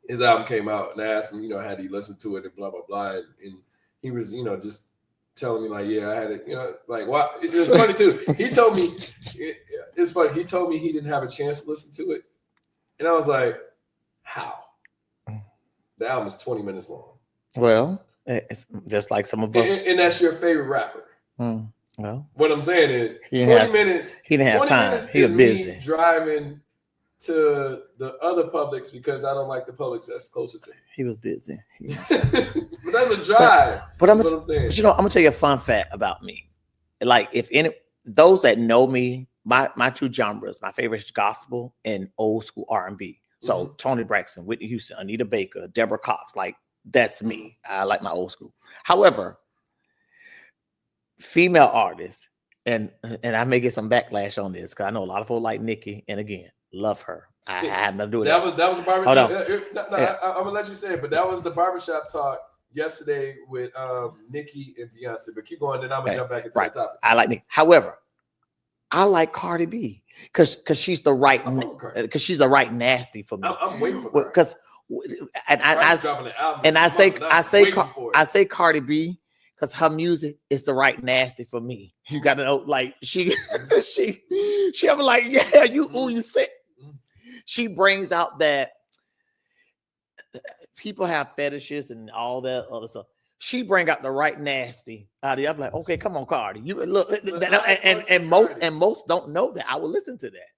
Speaker 1: his album came out and I asked him, had he listened to it and blah, blah, blah. And he was, just telling me like, yeah, I had it, like, what? It's funny too. He told me, it's funny. He told me he didn't have a chance to listen to it. And I was like, how? The album is 20 minutes long.
Speaker 2: Well, it's just like some of us.
Speaker 1: And that's your favorite rapper.
Speaker 2: Well,
Speaker 1: what I'm saying is 20 minutes.
Speaker 2: He didn't have time. He was busy.
Speaker 1: Me driving to the other Publix because I don't like the Publix that's closer to him.
Speaker 2: He was busy.
Speaker 1: But that's a drive.
Speaker 2: But I'm saying. But I'm gonna tell you a fun fact about me. Like, those that know me, my two genres, my favorite is gospel and old school R&B. So Tony Braxton, Whitney Houston, Anita Baker, Deborah Cox, like that's me. I like my old school. However, female artists, and I may get some backlash on this because I know a lot of people like Nicki, and again, love her. I have nothing to do with that.
Speaker 1: That was a barbershop. I'm gonna let you say it, but that was the barbershop talk yesterday with Nicki and Beyonce. But keep going, then I'm gonna jump back into the topic.
Speaker 2: I like Nicki. However, I like Cardi B because she's the right nasty for me.
Speaker 1: I'm waiting for her.
Speaker 2: Because I say Cardi B because her music is the right nasty for me. You gotta know, like she I'm like, yeah, you sick. She brings out that people have fetishes and all that other stuff. She bring out the right nasty out of you. I'm like, okay, come on, Cardi. You look, and most don't know that. I will listen to that.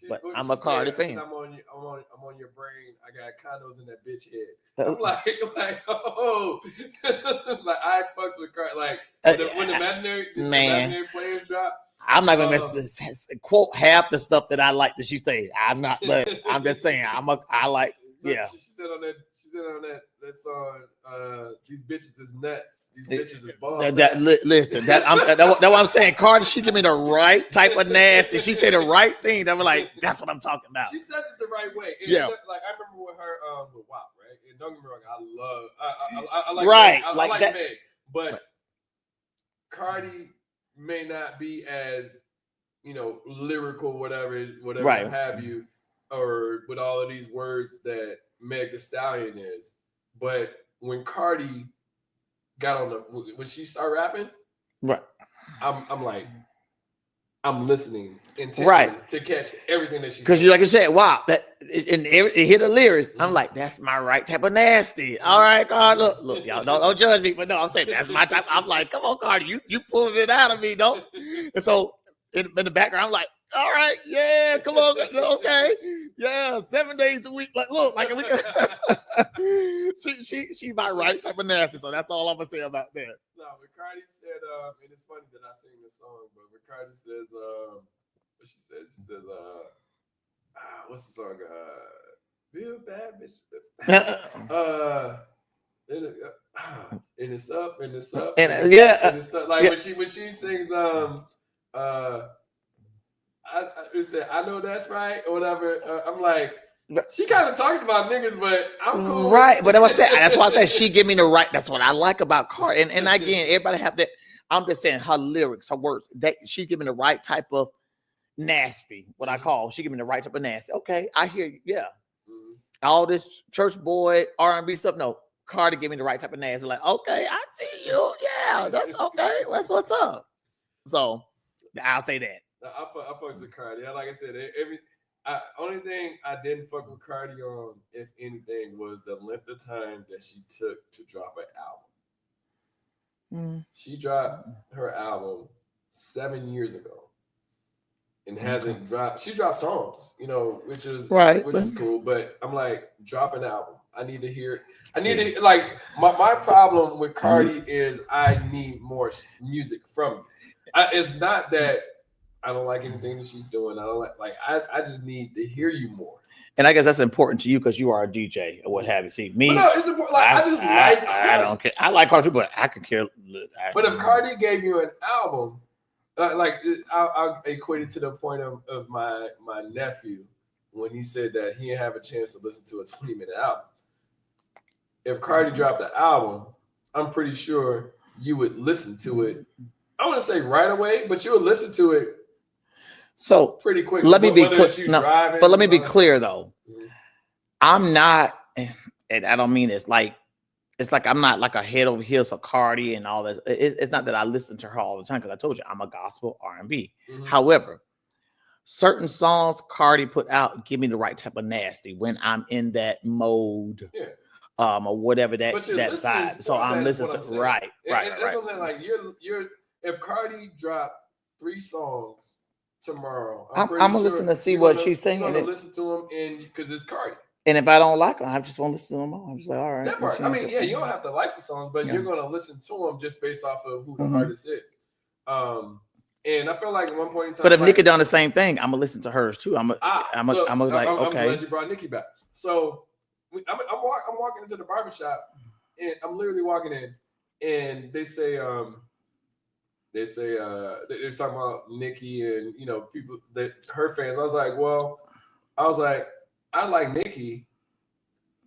Speaker 2: But I'm a Cardi fan.
Speaker 1: I'm on your brain. I got condos in that bitch head. I'm like, oh, like I fucks with Cardi. Like when the imaginary players drop. I'm
Speaker 2: not gonna quote half the stuff that I like that she say. I'm not. I'm just saying. I like.
Speaker 1: So
Speaker 2: yeah.
Speaker 1: She said on that song, these bitches is nuts. These bitches is balls.
Speaker 2: Listen, that's what I'm saying. Cardi, she give me the right type of nasty. She said the right thing. I'm like, that's what I'm talking about.
Speaker 1: She says it the right way. And
Speaker 2: yeah.
Speaker 1: Like I remember with her, the WAP, right? And don't get me wrong, I like
Speaker 2: right.
Speaker 1: Meg. I like that. Meg, but Cardi may not be as lyrical, whatever
Speaker 2: right.
Speaker 1: have you. Or with all of these words that Meg Thee Stallion is, but when Cardi got when she started rapping,
Speaker 2: right?
Speaker 1: I'm like, I'm listening intently
Speaker 2: right
Speaker 1: to catch everything that she.
Speaker 2: Because you like I said, wow, that and hear the lyrics. I'm like, that's my right type of nasty. All right, Cardi, look, y'all don't judge me, but no, I'm saying that's my type. I'm like, come on, Cardi, you pulling it out of me, don't? And so in the background, I'm like, all right, yeah, come on, okay, yeah, 7 days a week. Like, look, like we can. she my right type of nasty. So that's all I'm gonna say about that.
Speaker 1: No, when Cardi said, and it's funny that I sing this song, but when Cardi says, what she says, what's the song? Be a bad bitch. And it's up, and it's up,
Speaker 2: and yeah,
Speaker 1: and it's up. Like when she sings, I know that's right or whatever. I'm like, she kind of talking about niggas, but I'm cool.
Speaker 2: Right, but that's why I said she give me the right. That's what I like about Cardi. And again, everybody have that. I'm just saying her lyrics, her words, that she give me the right type of nasty, what I call. She give me the right type of nasty. Okay, I hear you. Yeah.
Speaker 1: Mhm.
Speaker 2: All this church boy R&B stuff. No, Cardi give me the right type of nasty. Like, okay, I see you. Yeah, that's okay. That's what's up. So I'll say that.
Speaker 1: I fucks with Cardi. Like I said, only thing I didn't fuck with Cardi on, if anything, was the length of time that she took to drop an album. She dropped her album 7 years ago and hasn't dropped. She dropped songs, which is cool. But I'm like, drop an album. I need to hear it. I need to like my problem with Cardi is I need more music from you. It's not that I don't like anything that she's doing. I don't like I just need to hear you more.
Speaker 2: And I guess that's important to you because you are a DJ or what have you. See, me,
Speaker 1: no, it's important. Like, I just like Cardi.
Speaker 2: I don't care. I like Cardi, but I could care.
Speaker 1: But if Cardi gave you an album, I'll equate it to the point of my nephew when he said that he didn't have a chance to listen to a 20-minute album. If Cardi dropped the album, I'm pretty sure you would listen to it. I want to say right away, but you would listen to it. So pretty quick.
Speaker 2: Let me be clear. No, but let me be clear though. Mm-hmm. I'm not, and I don't mean it's like I'm not like a head over heels for Cardi and all that. It's not that I listen to her all the time because I told you I'm a gospel R&B. Mm-hmm. However, certain songs Cardi put out give me the right type of nasty when I'm in that mode. Yeah. Or whatever that side. So I'm listening to right.
Speaker 1: That's what I'm saying. Like you're if Cardi dropped 3 songs tomorrow, I'm
Speaker 2: gonna listen to see what she's singing.
Speaker 1: I'm gonna listen to them, and because it's Cardi.
Speaker 2: And if I don't like them, I just won't listen to them all. I'm just like, all right.
Speaker 1: That part. I mean, yeah, you don't have to like the songs, but you're gonna listen to them just based off of who the artist is. And I feel like at one point in time,
Speaker 2: but if Nicki done the same thing, I'm gonna listen to hers too. I'm like, okay.
Speaker 1: I'm glad you brought Nicki back. So I'm walking into the barbershop, and I'm literally walking in, and they say they're talking about Nicki and people that her fans. I was like, I like Nicki,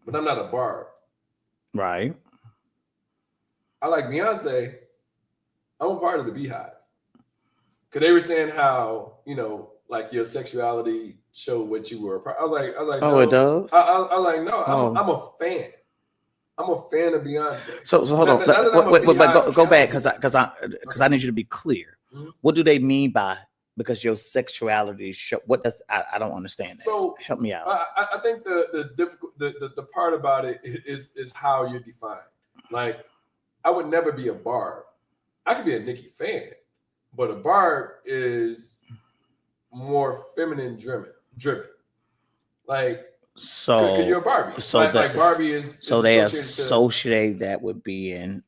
Speaker 1: but I'm not a barb.
Speaker 2: Right.
Speaker 1: I like Beyonce. I'm a part of the Beehive. Cause they were saying how like your sexuality showed what you were. I was like,
Speaker 2: oh, no. It does.
Speaker 1: I was like, no, I'm a fan. I'm a fan of Beyonce.
Speaker 2: So hold on, but go back because I need you to be clear. Mm-hmm. What do they mean by because your sexuality show? What does I don't understand that.
Speaker 1: So
Speaker 2: help me out.
Speaker 1: I think the part about it is how you're defined. Like I would never be a barb. I could be a Nicki fan, but a barb is more feminine driven. Like.
Speaker 2: So
Speaker 1: you're a Barbie.
Speaker 2: So
Speaker 1: like Barbie is
Speaker 2: so they associate that with being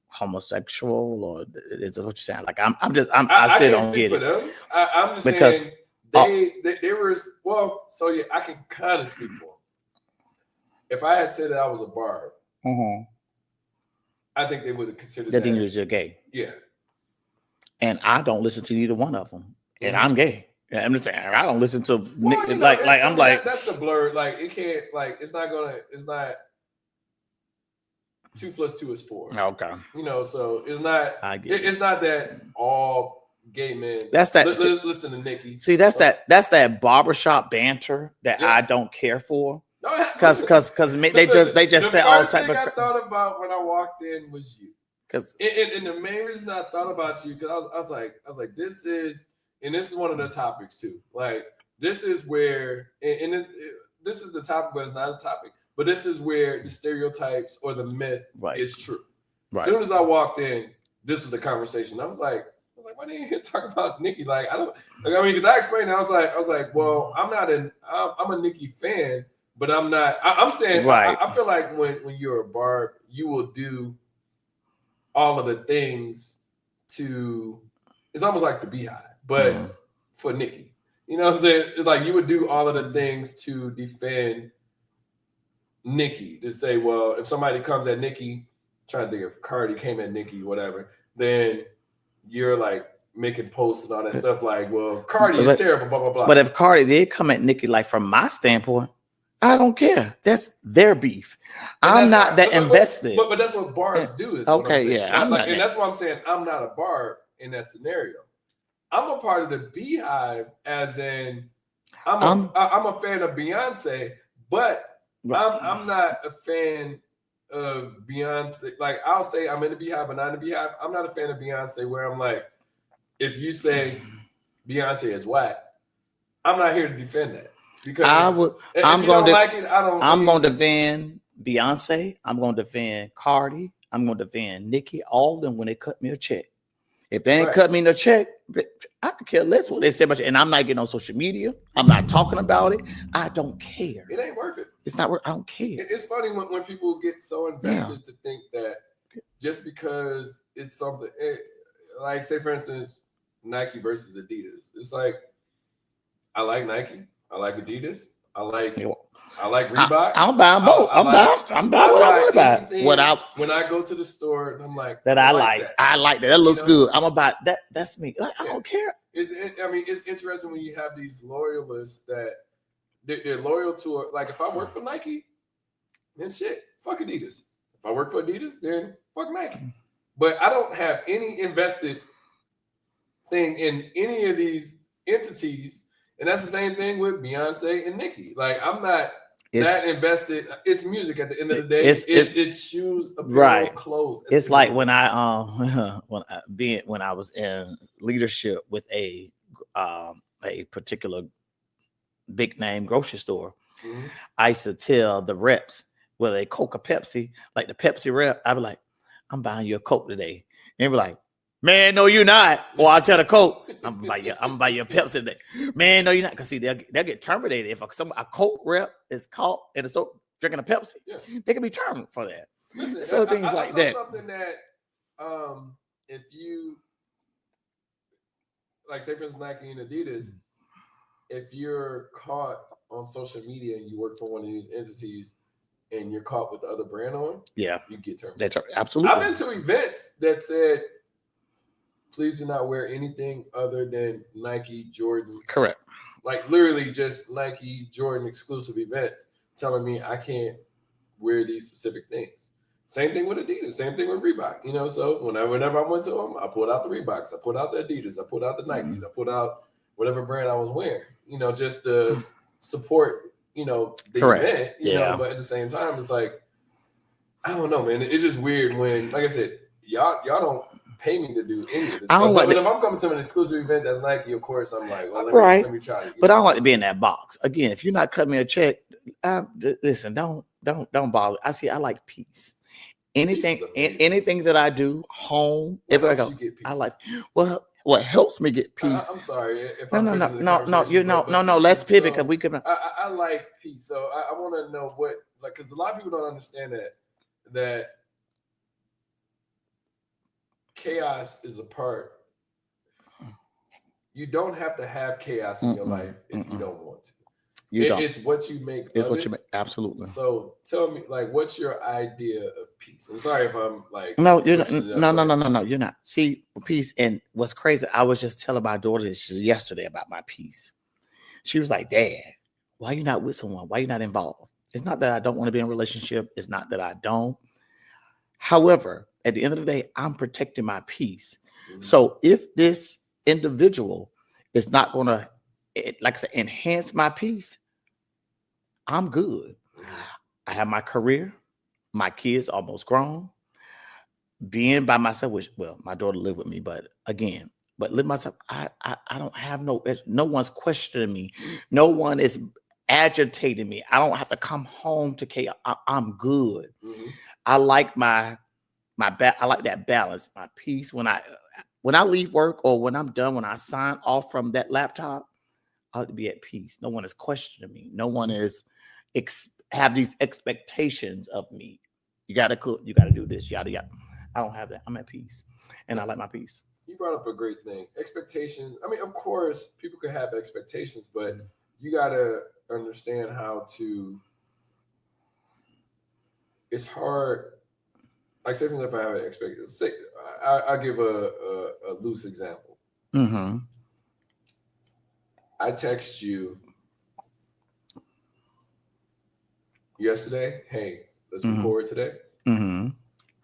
Speaker 2: homosexual, or is it what you're saying? Like I still don't get it.
Speaker 1: I'm just because saying they were So yeah, I can kind of speak for them. If I had said that I was a barb, I think they would have considered that
Speaker 2: you're gay.
Speaker 1: Yeah,
Speaker 2: and I don't listen to either one of them, and I'm gay. Yeah, I'm just saying I don't listen to
Speaker 1: that's the blur. Like it can't it's not 2 + 2 is 4.
Speaker 2: Okay.
Speaker 1: So it's not it's not that all gay men listen to Nicki.
Speaker 2: See, that's that barbershop banter that I don't care for. Because they just say all type of
Speaker 1: I thought about when I walked in was you. Because and the main reason I thought about you because I was like this is. And this is one of the topics too. Like this is where, and this is the topic, but it's not a topic. But this is where the stereotypes or the myth is true. Right. As soon as I walked in, this was the conversation. I was like, why didn't you talk about Nicki? Like because I explained. I was like, well, I'm a Nicki fan, but I'm not. I'm saying, right. I feel like when you're a barb, you will do all of the things to. It's almost like the Beehive. But for Nicki, what I'm saying? It's like you would do all of the things to defend Nicki, to say, well, if somebody comes at Nicki, trying to think if Cardi came at Nicki, whatever, then you're like making posts and all that stuff like, well, Cardi is terrible, blah, blah, blah.
Speaker 2: But if Cardi did come at Nicki, like from my standpoint, I don't care. That's their beef. I'm not that invested.
Speaker 1: But that's what barbs do. Is
Speaker 2: okay, yeah.
Speaker 1: and that's why I'm saying I'm not a barb in that scenario. I'm a part of the Beehive, as in I'm a fan of Beyonce, but I'm not a fan of Beyonce. Like, I'll say I'm in the Beehive, but not in the Beehive. I'm not a fan of Beyonce where I'm like, if you say Beyonce is whack, I'm not here to defend that. Because I'm
Speaker 2: going to defend Beyonce. I'm going to defend Cardi. I'm going to defend Nicki. All of them when they cut me a check. If they ain't cut me no check, I could care less what they say about you. And I'm not getting on social media. I'm not talking about it. I don't care.
Speaker 1: It ain't worth it.
Speaker 2: It's not worth. I don't care.
Speaker 1: It's funny when people get so invested to think that just because it's something, like say for instance, Nike versus Adidas. It's like, I like Nike. I like Adidas. I like Reebok.
Speaker 2: I'm buying both. I'm buying what I want to buy.
Speaker 1: When I go to the store, I'm like,
Speaker 2: I like that. That looks good. I'm gonna buy that. That's me. I don't care.
Speaker 1: It's interesting when you have these loyalists that they're loyal to it. Like if I work for Nike, then shit, fuck Adidas. If I work for Adidas, then fuck Nike. But I don't have any invested thing in any of these entities. And that's the same thing with Beyonce and Nicki. Like, I'm not that invested. It's music at the end of the day. It's shoes, apparel, clothes.
Speaker 2: It's like when I was in leadership with a particular big name grocery store. Mm-hmm. I used to tell the reps, whether they Coke or Pepsi, like the Pepsi rep, I'd be like, I'm buying you a Coke today. And they'd be like, man, no, you're not. Or I'll tell the Coke, I'm gonna buy you a Pepsi today. Man, no, you're not. Because see, they'll get terminated if a Coke rep is caught in the store drinking a Pepsi. Yeah. They can be terminated for that.
Speaker 1: Listen,
Speaker 2: so things like that.
Speaker 1: Something that if you like, say for instance, Nike and Adidas, if you're caught on social media and you work for one of these entities and you're caught with the other brand on, you get terminated.
Speaker 2: That's absolutely.
Speaker 1: I've been to events that said, please do not wear anything other than Nike, Jordan.
Speaker 2: Correct.
Speaker 1: Like literally just Nike, Jordan exclusive events telling me I can't wear these specific things. Same thing with Adidas. Same thing with Reebok. You know, so whenever I went to them, I pulled out the Reeboks. I pulled out the Adidas. I pulled out the Nikes. I pulled out whatever brand I was wearing. You know, just to support, the event. You know, but at the same time, it's like, I don't know, man. It's just weird when, like I said, y'all don't pay me to do any of this. But if I'm coming to an exclusive event that's Nike, of course, I'm like, well, let me try it.
Speaker 2: But I don't like to be in that box. Again, if you're not cutting me a check, listen, don't bother. I like peace. Anything that I do, home, if I go, I like. Well, what helps me get peace?
Speaker 1: I'm sorry. If
Speaker 2: no. Let's pivot because we can.
Speaker 1: I like peace, so I want to know what, like, because a lot of people don't understand that chaos is a part. You don't have to have chaos in your life if you don't want to. It's what you make.
Speaker 2: It's what you make. Absolutely.
Speaker 1: So tell me, like, what's your idea of peace? I'm sorry if I'm like.
Speaker 2: No, you're not. No. You're not. See, peace. And what's crazy, I was just telling my daughter this yesterday about my peace. She was like, Dad, why you not with someone? Why you not involved? It's not that I don't want to be in a relationship. It's not that I don't. However, at the end of the day, I'm protecting my peace. Mm-hmm. So if this individual is not going to, like I said, enhance my peace, I'm good. I have my career, my kids almost grown, being by myself, which, well, my daughter lived with me, but live myself, I don't have no one's questioning me. No one is agitating me. I don't have to come home to chaos. I'm good. Mm-hmm. I like I like that balance, my peace. When I leave work or when I'm done, when I sign off from that laptop, I like to be at peace. No one is questioning me. No one is have these expectations of me. You got to cook. You got to do this. Yada yada. I don't have that. I'm at peace, and I like my peace.
Speaker 1: You brought up a great thing. Expectations. I mean, of course, people can have expectations, but you got to understand how to. It's hard. Like, say if I have an expectation, I'll give a loose example.
Speaker 2: Mm-hmm.
Speaker 1: I text you yesterday, hey, let's record today.
Speaker 2: Mm-hmm.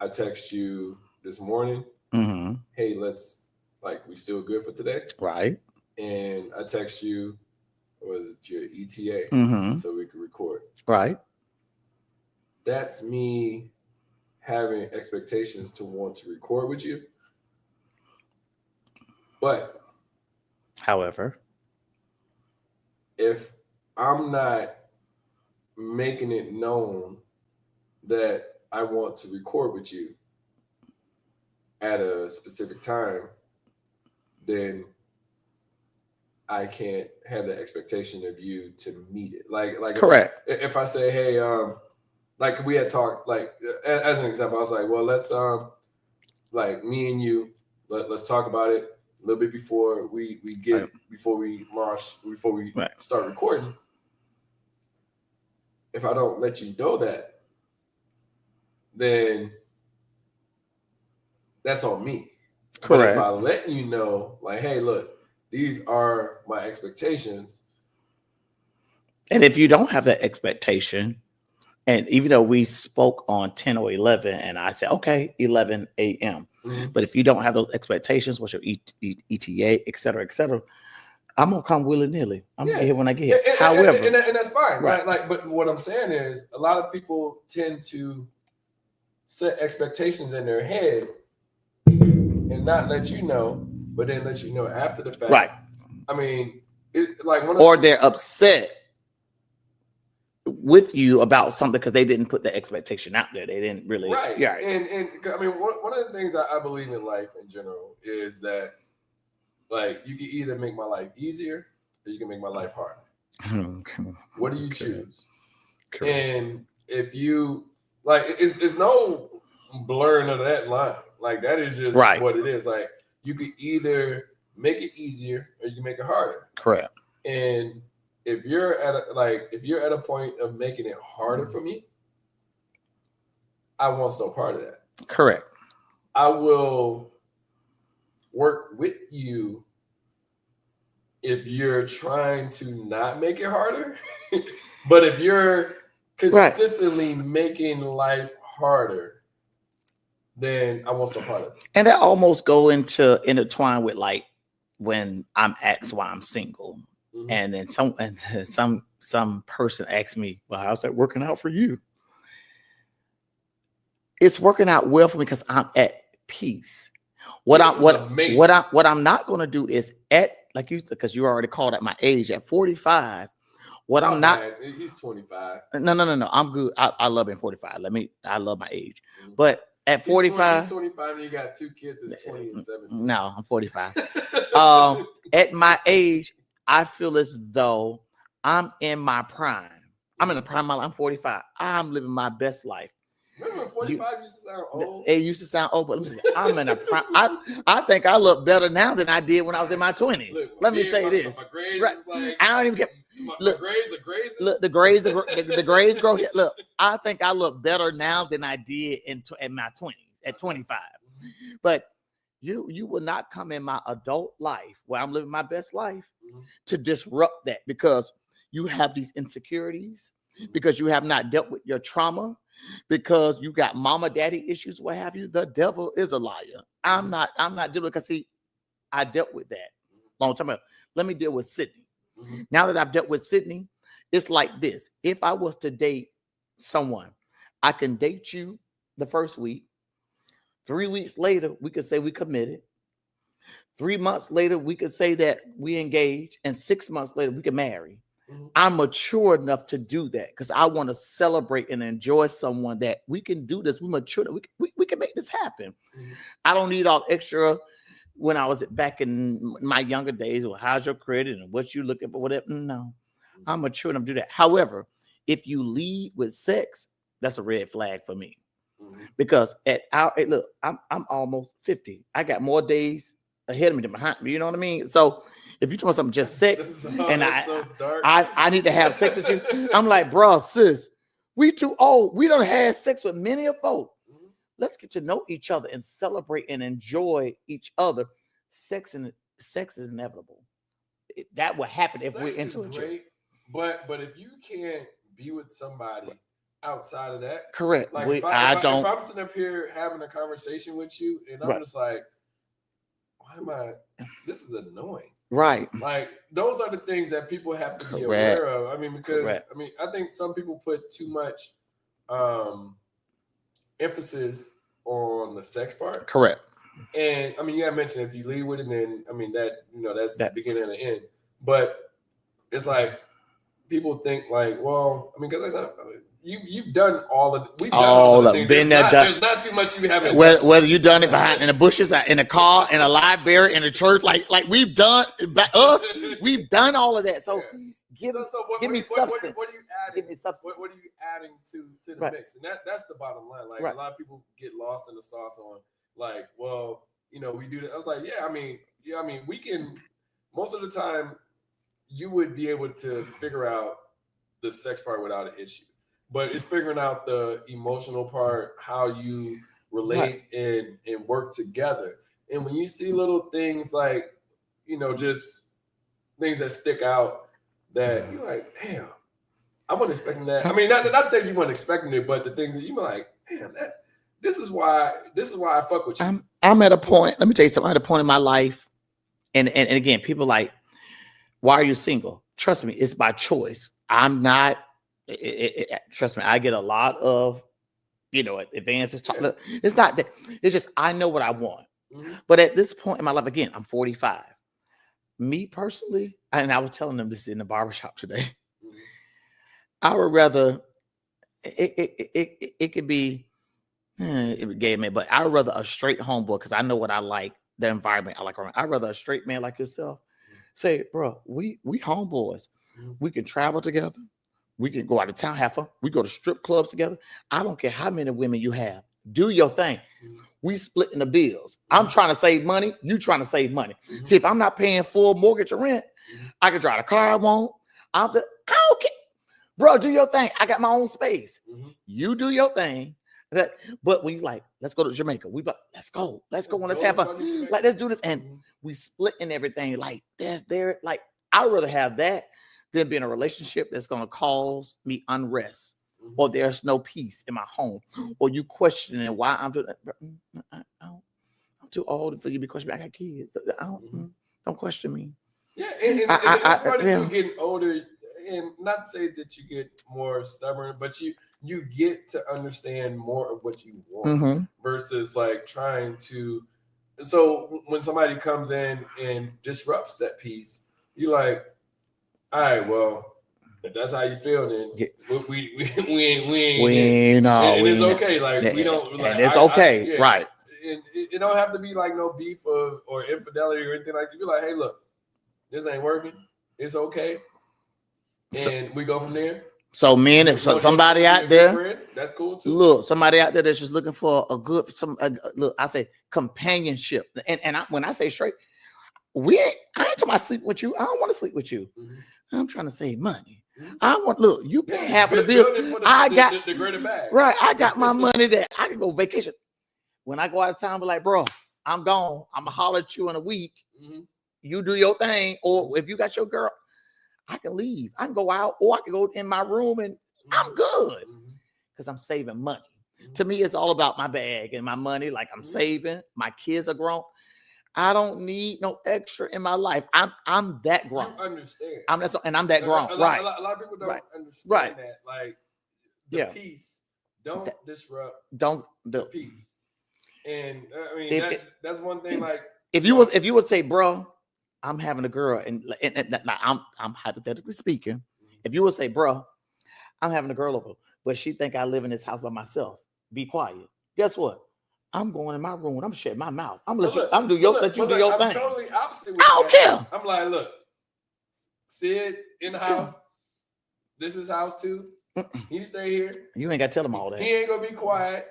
Speaker 1: I text you this morning,
Speaker 2: mm-hmm.
Speaker 1: hey, let's like we still good for today,
Speaker 2: Right.
Speaker 1: and I text you, was it your ETA,
Speaker 2: Mm-hmm.
Speaker 1: so we could record.
Speaker 2: Right.
Speaker 1: That's me having expectations to want to record with you. But
Speaker 2: however,
Speaker 1: if I'm not making it known that I want to record with you at a specific time, then I can't have the expectation of you to meet it. Like
Speaker 2: correct.
Speaker 1: If I say, hey, like we had talked, like as an example, I was like, well, let's like me and you, let's talk about it a little bit before we get
Speaker 2: right.
Speaker 1: before we launch, before we
Speaker 2: right.
Speaker 1: start recording. If I don't let you know that, then that's on me.
Speaker 2: Correct.
Speaker 1: But if I let you know, like, hey, look, these are my expectations.
Speaker 2: And if you don't have that expectation, and even though we spoke on 10 or 11, and I said, okay, 11 a.m.
Speaker 1: Mm-hmm.
Speaker 2: But if you don't have those expectations, what's your ETA, et cetera, I'm going to come willy-nilly. I'm going to get here when I get here. However.
Speaker 1: And that's fine.
Speaker 2: Right.
Speaker 1: Like, but what I'm saying is a lot of people tend to set expectations in their head and not let you know, but then let you know after the fact.
Speaker 2: Right.
Speaker 1: I mean, like
Speaker 2: or they're upset with you about something because they didn't put the expectation out there. They didn't really.
Speaker 1: Right.
Speaker 2: Yeah.
Speaker 1: And I mean, one of the things I believe in life in general is that, like, you can either make my life easier or you can make my life harder. What do you choose? Correct. And if you like, it's no blurring of that line. Like, that is just
Speaker 2: right.
Speaker 1: what it is. Like, you can either make it easier or you can make it harder.
Speaker 2: Correct.
Speaker 1: And if you're at a point of making it harder for me, I want no part of that.
Speaker 2: Correct.
Speaker 1: I will work with you if you're trying to not make it harder. But if you're consistently making life harder, then I want no part of it.
Speaker 2: And that almost go into intertwine with, like, when I'm asked why I'm single. Mm-hmm. And then some person asks me, well, how's that working out for you? It's working out well for me because I'm at peace. What I'm not going to do is like you, because you already called at my age at 45. I'm not.
Speaker 1: Man, he's 25.
Speaker 2: No. I'm good. I love being 45. I love my age. Mm-hmm. But at 45,
Speaker 1: he's 25 and you got 2 kids that's 20 and 17.
Speaker 2: No, I'm 45. At my age, I feel as though I'm in my prime. I'm in the prime of my life. I'm 45. I'm living my best life.
Speaker 1: Remember, 45 used to sound old.
Speaker 2: It used to sound old, but I'm in a prime. I think I look better now than I did when I was in my 20s.
Speaker 1: Look,
Speaker 2: let me say this.
Speaker 1: My grades is like,
Speaker 2: I don't even get.
Speaker 1: Look, my grades are grazing.
Speaker 2: Look, the grades grow. Look, I think I look better now than I did in my 20s at 25. But you will not come in my adult life where I'm living my best life to disrupt that, because you have these insecurities, because you have not dealt with your trauma, because you got mama daddy issues, what have you. The devil is a liar. I'm not dealing, because see, I dealt with that long time ago. Let me deal with Sydney. Now that I've dealt with Sydney, it's like this. If I was to date someone, I can date you the first week. 3 weeks later, we could say we committed. 3 months later, we could say that we engaged. And 6 months later, we could marry. I'm mature enough to do that because I want to celebrate and enjoy someone that we can do this. We mature. We can make this happen. I don't need all extra. When I was back in my younger days, well, how's your credit and what you looking for, whatever. No, I'm mature enough to do that. However, if you lead with sex, that's a red flag for me. Because look, I'm almost 50. I got more days ahead of me than behind me. You know what I mean? So if you talking about something just sex, and I need to have sex with you, I'm like, bro, sis, we too old. We don't have sex with many of folk. Let's get to know each other and celebrate and enjoy each other. Sex is inevitable. That will happen if we're into each other.
Speaker 1: But if you can't be with somebody outside of that,
Speaker 2: correct.
Speaker 1: Like if I'm sitting up here having a conversation with you, and I'm just like, why this is annoying.
Speaker 2: Right.
Speaker 1: Like those are the things that people have to be aware of. I mean, because I think some people put too much emphasis on the sex part.
Speaker 2: Correct.
Speaker 1: And I mean, you had mentioned if you leave with it, then I mean that's the beginning and the end. But it's like people think like, well, I mean, because you've done we've done all the things. There's not too much you haven't.
Speaker 2: Whether you done it behind in the bushes, in the car, in a library, in the church, like we've done we've done all of that. So give me substance.
Speaker 1: What are you adding?
Speaker 2: Give me substance.
Speaker 1: What are you adding to the mix? And that's the bottom line. Like a lot of people get lost in the sauce on like, well, we do that. I was like, I mean, we can. Most of the time, you would be able to figure out the sex part without an issue. But it's figuring out the emotional part, how you relate and work together. And when you see little things like, just things that stick out that you're like, damn, I wasn't expecting that. I mean, not to say you weren't expecting it, but the things that you were like, damn, this is why I fuck with you.
Speaker 2: I'm at a point. Let me tell you something. I'm at a point in my life, and again, people like, why are you single? Trust me, it's by choice. I'm not. Trust me, I get a lot of, advances. It's not that. It's just I know what I want. Mm-hmm. But at this point in my life, again, I'm 45. Me personally, and I was telling them this in the barbershop today. Mm-hmm. I would rather it could be gay man, but I would rather a straight homeboy because I know what I like, the environment I like around. I'd rather a straight man like yourself say, bro, we homeboys. Mm-hmm. We can travel together. We can go out of town, have fun. We go to strip clubs together. I don't care how many women you have. Do your thing. Mm-hmm. We splitting the bills. I'm trying to save money. You trying to save money. Mm-hmm. See, if I'm not paying full mortgage or rent, I can drive the car I want. I don't care. Bro, do your thing. I got my own space. Mm-hmm. You do your thing. But we like, let's go to Jamaica. Let's go and let's have fun. Like, let's do this. And we splitting everything. Like, like, I'd rather have that than be in a relationship that's going to cause me unrest, or there's no peace in my home, or you questioning why I'm doing that. I'm too old for you to be questioning. I got kids. Don't question me.
Speaker 1: Yeah, and it's funny too, getting older, and not to say that you get more stubborn, but you get to understand more of what you want versus like trying to. So when somebody comes in and disrupts that peace, you're like, all right, well, if that's how you feel, then we ain't. And it's okay. Like we don't. Like,
Speaker 2: and it's okay, right?
Speaker 1: And it don't have to be like no beef or infidelity or anything like that. You're like, hey, look, this ain't working. It's okay, and we go from there.
Speaker 2: So, men, if somebody out there,
Speaker 1: that's cool too.
Speaker 2: Look, somebody out there that's just looking for a good look. I say companionship, and when I say straight, I ain't talking about sleeping with you. I don't want to sleep with you. Mm-hmm. I'm trying to save money. Mm-hmm. You pay half of the bill. I got
Speaker 1: the greater bag.
Speaker 2: Right. I got my money that I can go vacation. When I go out of town, be like, bro, I'm gone. I'm gonna holler at you in a week. Mm-hmm. You do your thing, or if you got your girl, I can leave. I can go out, or I can go in my room and I'm good because I'm saving money. Mm-hmm. To me, it's all about my bag and my money. Like I'm saving. My kids are grown. I don't need no extra in my life. I'm that grown.
Speaker 1: You understand.
Speaker 2: I'm that grown.
Speaker 1: A lot of people don't understand that. Like the peace, don't disrupt.
Speaker 2: Don't
Speaker 1: the peace. And I mean that's one thing. Like
Speaker 2: if you would say, bro, I'm having a girl, and I'm hypothetically speaking. If you would say, bro, I'm having a girl over, but she think I live in this house by myself. Be quiet. Guess what? I'm going in my room and I'm shutting my mouth. I'm gonna let you do your thing.
Speaker 1: I'm totally opposite.
Speaker 2: I don't care.
Speaker 1: I'm like, look, Sid in the house. This is house too. He stay here.
Speaker 2: You ain't got to tell him all that.
Speaker 1: He ain't gonna be quiet.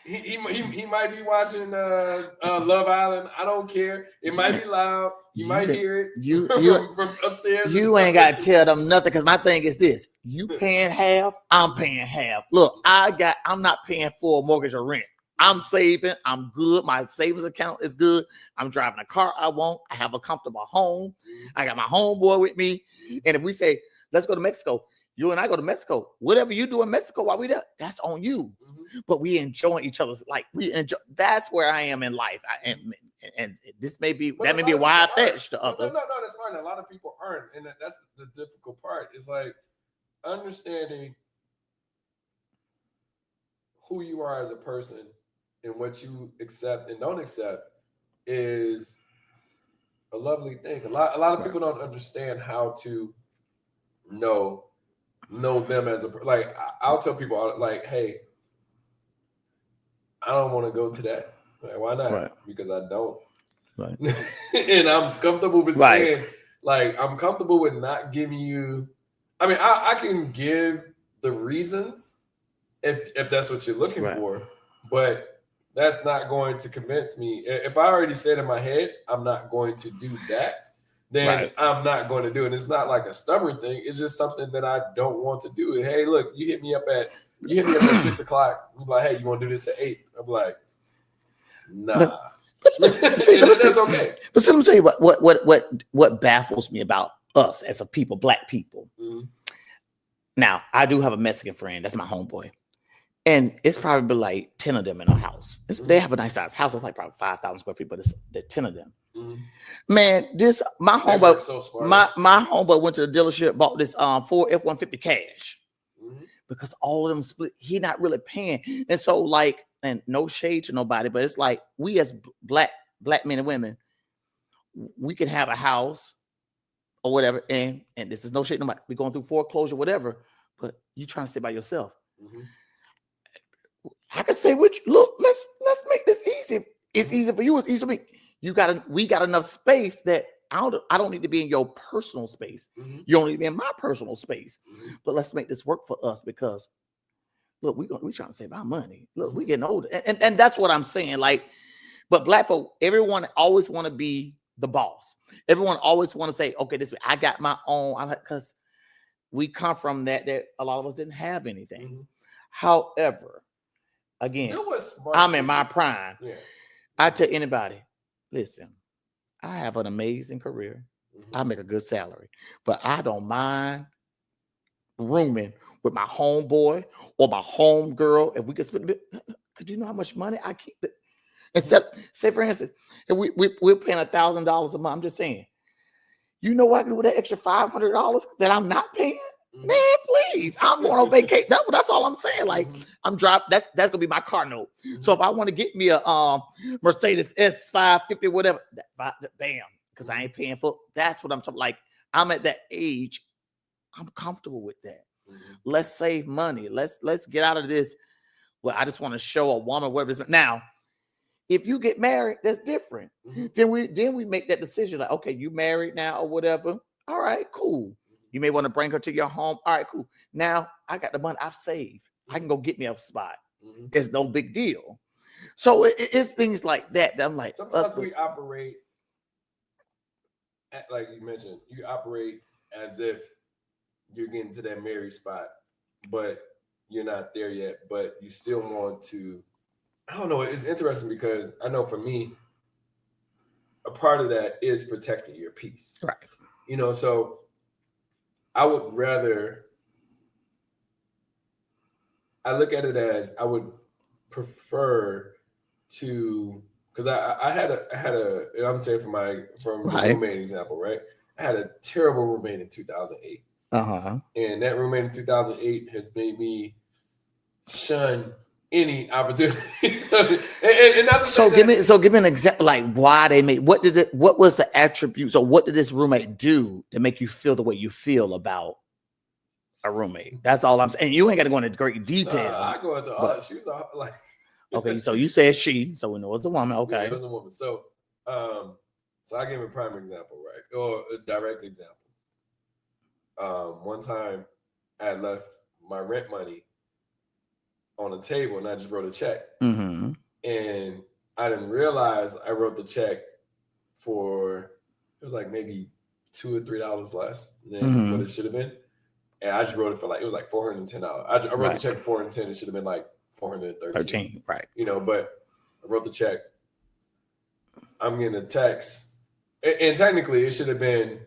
Speaker 1: He might be watching Love Island. I don't care. It might be loud. You might hear it. You from upstairs.
Speaker 2: You ain't got to tell them nothing because my thing is this: you paying half, I'm paying half. Look, I'm not paying full mortgage or rent. I'm saving. I'm good. My savings account is good. I'm driving a car I want. I have a comfortable home. I got my homeboy with me. And if we say, let's go to Mexico, you and I go to Mexico. Whatever you do in Mexico while we there, that's on you. Mm-hmm. But we enjoy each other's, like we enjoy. That's where I am in life. And and this may be
Speaker 1: But
Speaker 2: that may be a wild fetch to
Speaker 1: no,
Speaker 2: others.
Speaker 1: No, that's fine. A lot of people aren't, and that's the difficult part. It's like understanding who you are as a person and what you accept and don't accept is a lovely thing. A lot of people don't understand how to know them as a like. I'll tell people like, hey, I don't want to go to that. Like, why not?
Speaker 2: Right.
Speaker 1: Because I don't.
Speaker 2: Right.
Speaker 1: And I'm comfortable with saying, like, I'm comfortable with not giving you. I mean, I can give the reasons if that's what you're looking for, but that's not going to convince me. If I already said in my head, I'm not going to do that, then I'm not going to do it. And it's not like a stubborn thing. It's just something that I don't want to do. Hey, look, you hit me up at 6 o'clock. You're like, hey, you want to do this at 8? I'm like, nah. That's okay.
Speaker 2: But see, let me tell you what baffles me about us as a people, black people. Mm-hmm. Now, I do have a Mexican friend. That's my homeboy. And it's probably like 10 of them in a house. They have a nice size house. It's like probably 5,000 square feet, but there 10 of them. Mm-hmm. Man, my homeboy, my homeboy went to the dealership, bought this Ford F-150 cash because all of them split. He not really paying, and so like, and no shade to nobody, but it's like we as black men and women, we can have a house or whatever, and this is no shade to nobody. We're going through foreclosure, whatever, but you trying to stay by yourself. Mm-hmm. I can stay with you. Look, let's make this easy. It's easy for you. It's easy for me. We got enough space that I don't need to be in your personal space. Mm-hmm. You don't need to be in my personal space. Mm-hmm. But let's make this work for us because look, we trying to save our money. Look, we getting older. And that's what I'm saying. Like, but black folk, everyone always want to be the boss. Everyone always want to say, okay, this way, I got my own. Because we come from that a lot of us didn't have anything. Mm-hmm. However, again, I'm in my prime. Yeah. I tell anybody, listen, I have an amazing career. Mm-hmm. I make a good salary, but I don't mind rooming with my homeboy or my homegirl. If we could spend a bit, could you know how much money I keep it? Instead, say for instance, if we're paying $1,000 a month. I'm just saying, you know what I can do with that extra $500 that I'm not paying? Mm-hmm. Man, please, I'm going on vacation. That's all I'm saying. Like, mm-hmm. I'm driving. That's gonna be my car note. Mm-hmm. So if I want to get me a Mercedes S550, whatever, bam, because I ain't paying for. That's what I'm talking. Like, I'm at that age. I'm comfortable with that. Mm-hmm. Let's save money. Let's get out of this. Well, I just want to show a woman whatever it's now. If you get married, that's different. Mm-hmm. Then we make that decision. Like, okay, you married now or whatever. All right, cool. You may want to bring her to your home. All right, cool. Now I got the money I've saved. I can go get me a spot. Mm-hmm. It's no big deal. So it's things like that I'm like.
Speaker 1: Sometimes we operate, like you mentioned, you operate as if you're getting to that married spot, but you're not there yet. But you still want to. I don't know. It's interesting because I know for me, a part of that is protecting your peace.
Speaker 2: Right.
Speaker 1: You know, so I would rather, I look at it as I would prefer to, because I had a, and I'm saying from the roommate example, right? I had a terrible roommate in 2008. Uh-huh. And that roommate in 2008 has made me shun any opportunity. and
Speaker 2: give me an example, like why they made, what was the attribute? So what did this roommate do to make you feel the way you feel about a roommate? That's all I'm saying. You ain't got to go into great detail.
Speaker 1: I go into all. She was like.
Speaker 2: Okay, so you said she, so we know it's a woman. Okay,
Speaker 1: yeah, it was a woman. So I gave a prime example, right, or a direct example. One time, I had left my rent money on the table, and I just wrote a check. Mm-hmm. And I didn't realize I wrote the check for, it was like maybe $2 or $3 less than what it should have been. And I just wrote it for like, it was like $410. I wrote the check for $410. It should have been like $413.
Speaker 2: Right.
Speaker 1: You know, but I wrote the check. I'm getting a text. And technically it should have been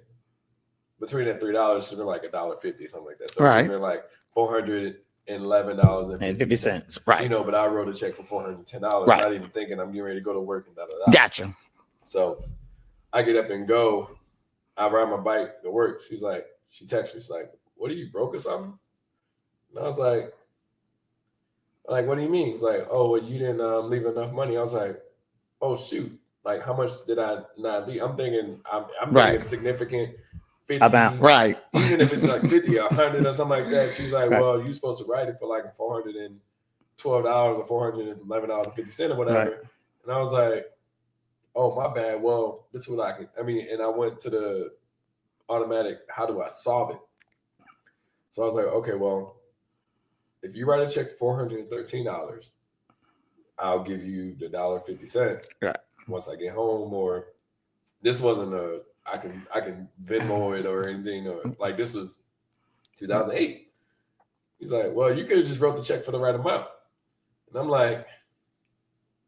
Speaker 1: between that $3, should have been like $1.50, something like that. So it should have been like $411.50.
Speaker 2: Right.
Speaker 1: You know, but I wrote a check for $410,
Speaker 2: right.
Speaker 1: not even thinking I'm getting ready to go to work and da-da-da.
Speaker 2: Gotcha.
Speaker 1: So I get up and go. I ride my bike to work. She texts me. She's like, "What are you, broke or something?" And I was like, what do you mean? He's like, "Oh, well, you didn't leave enough money." I was like, "Oh shoot! Like, how much did I not leave?" I'm thinking thinking significant. 50,
Speaker 2: about right.
Speaker 1: Even if it's like 50 or 100 or something like that. She's like,
Speaker 2: Right.
Speaker 1: "Well, you're supposed to write it for like $412 or $411.50 or whatever."
Speaker 2: Right.
Speaker 1: And I was like, "Oh, my bad. Well, this is what and I went to the automatic, how do I solve it?" So I was like, "Okay, well, if you write a check for $413, I'll give you the $1.50
Speaker 2: right.
Speaker 1: once I get home." Or this wasn't I can Venmo it or anything, or like this was 2008. He's like, "Well, you could have just wrote the check for the right amount." And I'm like,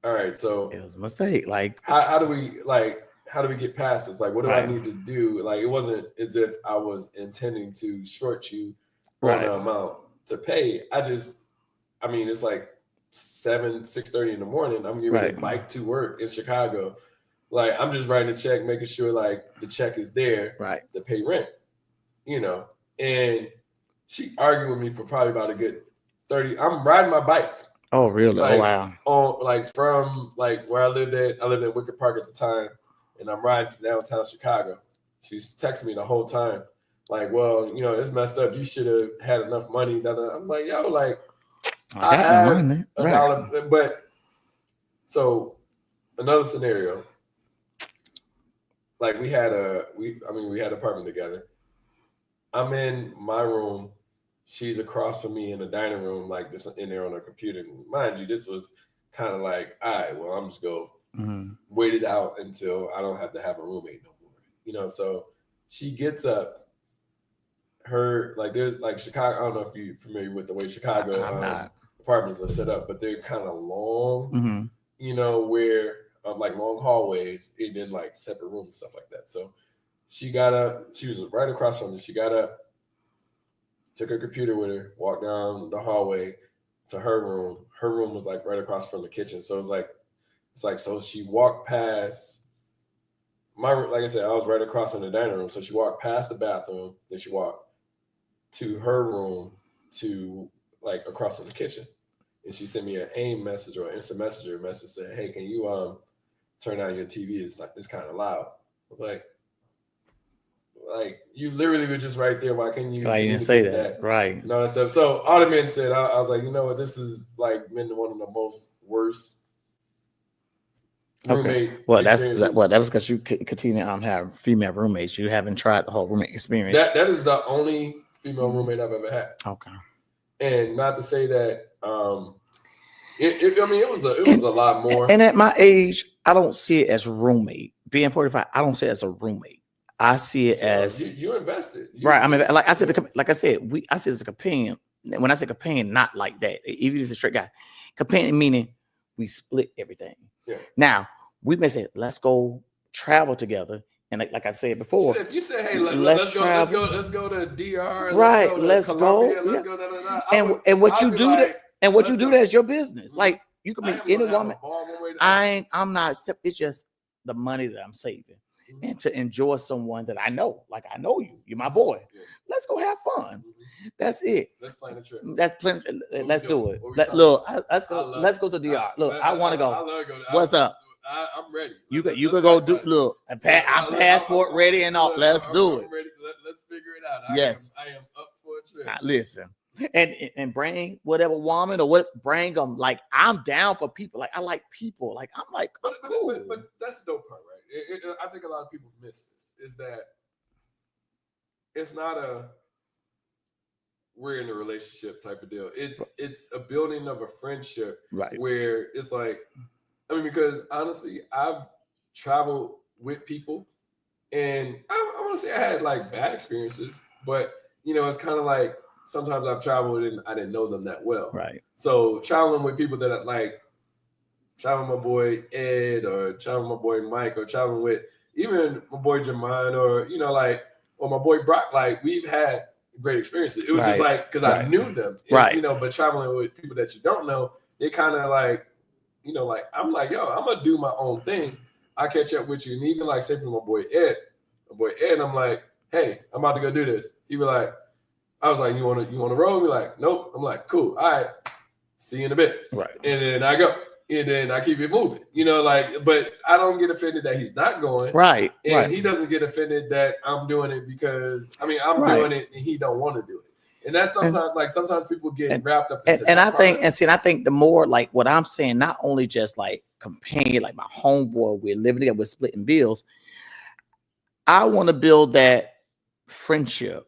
Speaker 1: "All right, so
Speaker 2: it was a mistake. Like,
Speaker 1: how do we get past this? Like, what do I need to do?" Like, it wasn't as if I was intending to short you on the amount to pay. It's like 6:30 in the morning. I'm getting a bike to work in Chicago. Like, I'm just writing a check, making sure like the check is there to pay rent, and she argued with me for probably about a good 30. I'm riding my bike.
Speaker 2: Oh, really?
Speaker 1: Like,
Speaker 2: oh, wow.
Speaker 1: On like from like where I lived in Wicker Park at the time, and I'm riding to downtown Chicago. She's texting me the whole time, like, "Well, it's messed up. You should have had enough money." I'm like, "Yo, like, I have $1." But so another scenario. Like, we had an apartment together. I'm in my room. She's across from me in the dining room, like just in there on her computer. Mind you, this was kind of like, all right, well, I'm just going to wait it out until I don't have to have a roommate no more. So she gets up. Her, like, there's like Chicago. I don't know if you're familiar with the way Chicago apartments are set up, but they're kind of long, where like long hallways and then like separate rooms and stuff like that. So she got up. She was right across from me. She got up, took her computer with her, walked down the hallway to her room. Her room was like right across from the kitchen. So it's like so she walked past my, like I said, I was right across in the dining room. So she walked past the bathroom, then she walked to her room to like across from the kitchen. And she sent me an AIM message or instant messenger message, said, "Hey, can you turn down your TV? It's kind of loud." I was like, you literally were just right there. Why couldn't you?
Speaker 2: Why you didn't say that? Right.
Speaker 1: No, that stuff. So all the men said, I was like, you know what? This is like been one of the most worst roommate.
Speaker 2: Well, that was because you continue to have female roommates. You haven't tried the whole roommate experience.
Speaker 1: That is the only female roommate I've ever had.
Speaker 2: Okay.
Speaker 1: And not to say that it was a lot more.
Speaker 2: And at my age, I don't see it as roommate. Being 45, I don't see it as a roommate. I see it as
Speaker 1: you invested.
Speaker 2: Right. I mean, like I said, I see it as a companion. When I say companion, not like that. Even if it's a straight guy, companion meaning we split everything.
Speaker 1: Yeah.
Speaker 2: Now we may say, let's go travel together. And like I said before,
Speaker 1: if you say, "Hey, let's go to DR,"
Speaker 2: right? Let's go.
Speaker 1: Let's go.
Speaker 2: And what you do that, and what you do, that's your business. Like, you can meet any woman. I'm not. It's just the money that I'm saving, and to enjoy someone that I know. Like, I know you. You're my boy. Yeah. Let's go have fun. That's it.
Speaker 1: Let's plan a trip.
Speaker 2: Let's do it. Let's go. Let's go to DR. Look, I want to go.
Speaker 1: I love to go.
Speaker 2: What's up?
Speaker 1: I'm ready.
Speaker 2: You can go do. Look, I'm passport ready and all. Let's do it.
Speaker 1: Ready. Let's figure it out.
Speaker 2: Yes,
Speaker 1: I am up for a trip.
Speaker 2: Listen, and bring whatever woman or what, bring them. Like, I'm down for people. Like, I like people. Like, I'm like, cool.
Speaker 1: But that's the dope part, right? I think a lot of people miss this. Is that it's not we're in a relationship type of deal. It's a building of a friendship,
Speaker 2: right? Where
Speaker 1: it's like, because honestly, I've traveled with people, and I want to say I had like bad experiences, but it's kind of like sometimes I've traveled and I didn't know them that well,
Speaker 2: right? So
Speaker 1: traveling with people that like traveling with my boy Ed, or traveling with my boy Mike, or traveling with even my boy Jermaine, or my boy Brock, like, we've had great experiences. It was just like, because I knew them, and, but traveling with people that you don't know, they kind of like, like, I'm like, yo, I'm gonna do my own thing. I catch up with you, and even like say for my boy Ed, I'm like, hey, I'm about to go do this. He be like, I was like, you want to roll? Be like, nope. I'm like, cool. All right, see you in a bit.
Speaker 2: Right.
Speaker 1: And then I go, and then I keep it moving. You know, like, but I don't get offended that he's not going.
Speaker 2: Right.
Speaker 1: And he doesn't get offended that I'm doing it because I'm doing it and he don't want to do it. And that's sometimes people get wrapped up into
Speaker 2: and I think the more like what I'm saying, not only just like companion, like my homeboy, we're living together, we're splitting bills. I want to build that friendship,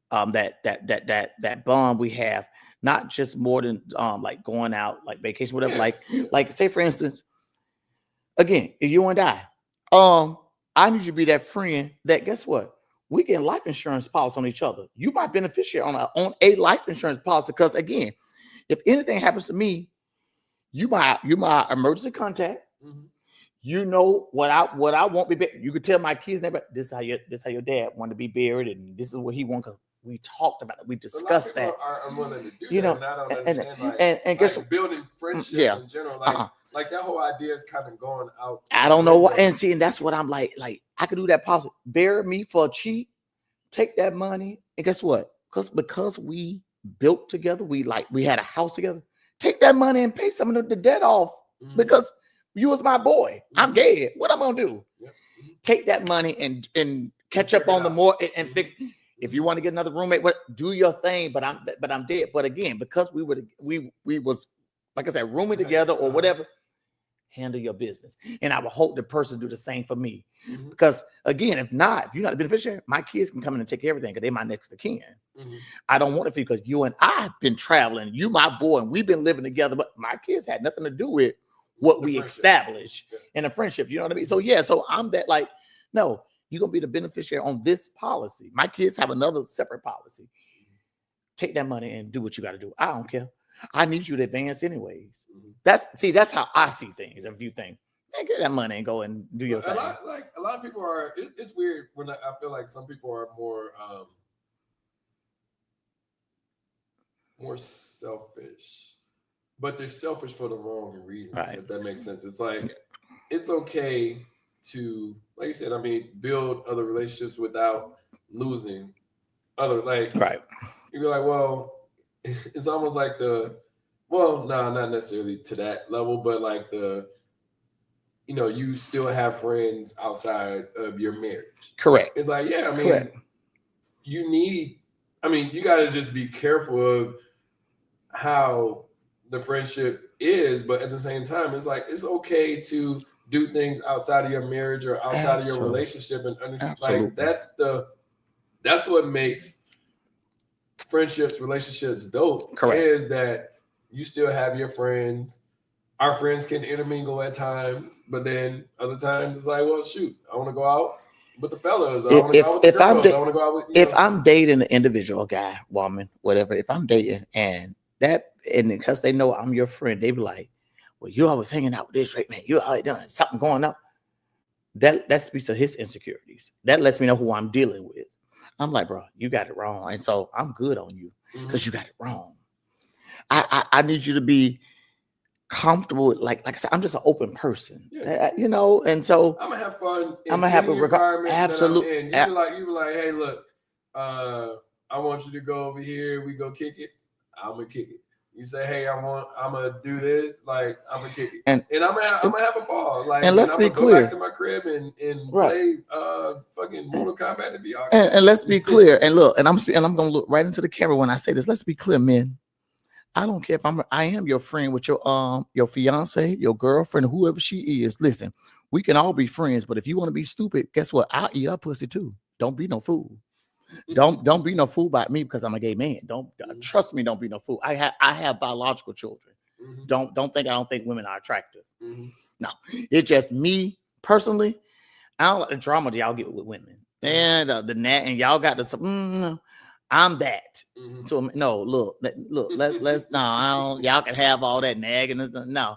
Speaker 2: that bond we have, not just more than like going out, like vacation, whatever. Yeah. Like say for instance, again, if you and I need you to be that friend that guess what? We get life insurance policy on each other. You my beneficiary on a life insurance policy. Because again, if anything happens to me, you my emergency contact. Mm-hmm. You know what I won't be buried. You could tell my kids never. This is how your dad wanted to be buried, and this is what he wants. We talked about it. We discussed that.
Speaker 1: I'm willing to do
Speaker 2: you know,
Speaker 1: that, and I don't understand.
Speaker 2: And guess
Speaker 1: like building friendships in general, like that whole idea is kind of going out.
Speaker 2: I don't know what, and that's what I'm like I could do that possible. Bury me for cheap, take that money, and guess what? Because we built together, we had a house together. Take that money and pay some of the debt off because you was my boy. I'm dead. What I'm gonna do? Yep. Take that money and catch up on the more and think. If you want to get another roommate, do your thing. But I'm dead. But again, because we was like I said, rooming together or whatever. Handle your business, and I would hope the person do the same for me. Mm-hmm. Because again, if you're not a beneficiary, my kids can come in and take everything because they're my next of kin. Mm-hmm. I don't want it for you because you and I have been traveling. You my boy, and we've been living together. But my kids had nothing to do with what we established in a friendship. You know what I mean? So yeah, so I'm that like, no, you're gonna be the beneficiary on this policy. My kids have another separate policy. Take that money and do what you got to do. I don't care. I need you to advance anyways. Mm-hmm. That's how I see things and view things. Man, get that money and go and do your thing.
Speaker 1: A lot of people are. It's weird when I feel like some people are more selfish, but they're selfish for the wrong reasons. Right. If that makes sense, it's like it's okay to, like you said, build other relationships without losing other. Right. You be like, well. It's almost like not necessarily to that level, but like you still have friends outside of your marriage.
Speaker 2: Correct.
Speaker 1: It's like, correct. You got to just be careful of how the friendship is, but at the same time, it's like, it's okay to do things outside of your marriage or outside of your relationship and understand. Like that's what makes relationships dope. Correct. Is that you still have your friends. Our friends can intermingle at times, but then other times it's like, well, shoot, I want to go out with the fellas. I want to go out with the girls. I want to go out with
Speaker 2: I'm dating an individual, guy, woman, whatever. If I'm dating and because they know I'm your friend, they be like, well, you always hanging out with this, right, man? You always done something going on. That speaks to his insecurities. That lets me know who I'm dealing with. I'm like, bro, you got it wrong. And so I'm good on you because you got it wrong. I need you to be comfortable. Like I said, I'm just an open person, and so
Speaker 1: I'm gonna have fun.
Speaker 2: I'm gonna have a
Speaker 1: environment.
Speaker 2: Absolutely.
Speaker 1: You be like, hey, look, I want you to go over here. We go kick it. I'm gonna kick it. You say, hey, I'm gonna do this. Like, I'm gonna kick it, and I'm gonna have a ball. Like,
Speaker 2: and let's be clear.
Speaker 1: Go back to my crib and play fucking Mortal Kombat and be awesome.
Speaker 2: And let's be clear. And look, and I'm gonna look right into the camera when I say this. Let's be clear, men. I don't care if I am your friend with your fiance, your girlfriend, whoever she is. Listen, we can all be friends, but if you want to be stupid, guess what? I'll eat her pussy too. Don't be no fool. Don't be no fool by me because I'm a gay man. Don't trust me. Don't be no fool. I have biological children. Mm-hmm. Don't think women are attractive. Mm-hmm. No, it's just me personally. I don't like the drama that y'all get with women and and y'all got the. I'm that. Mm-hmm. So no, look. Let's no. Y'all can have all that nagging. No,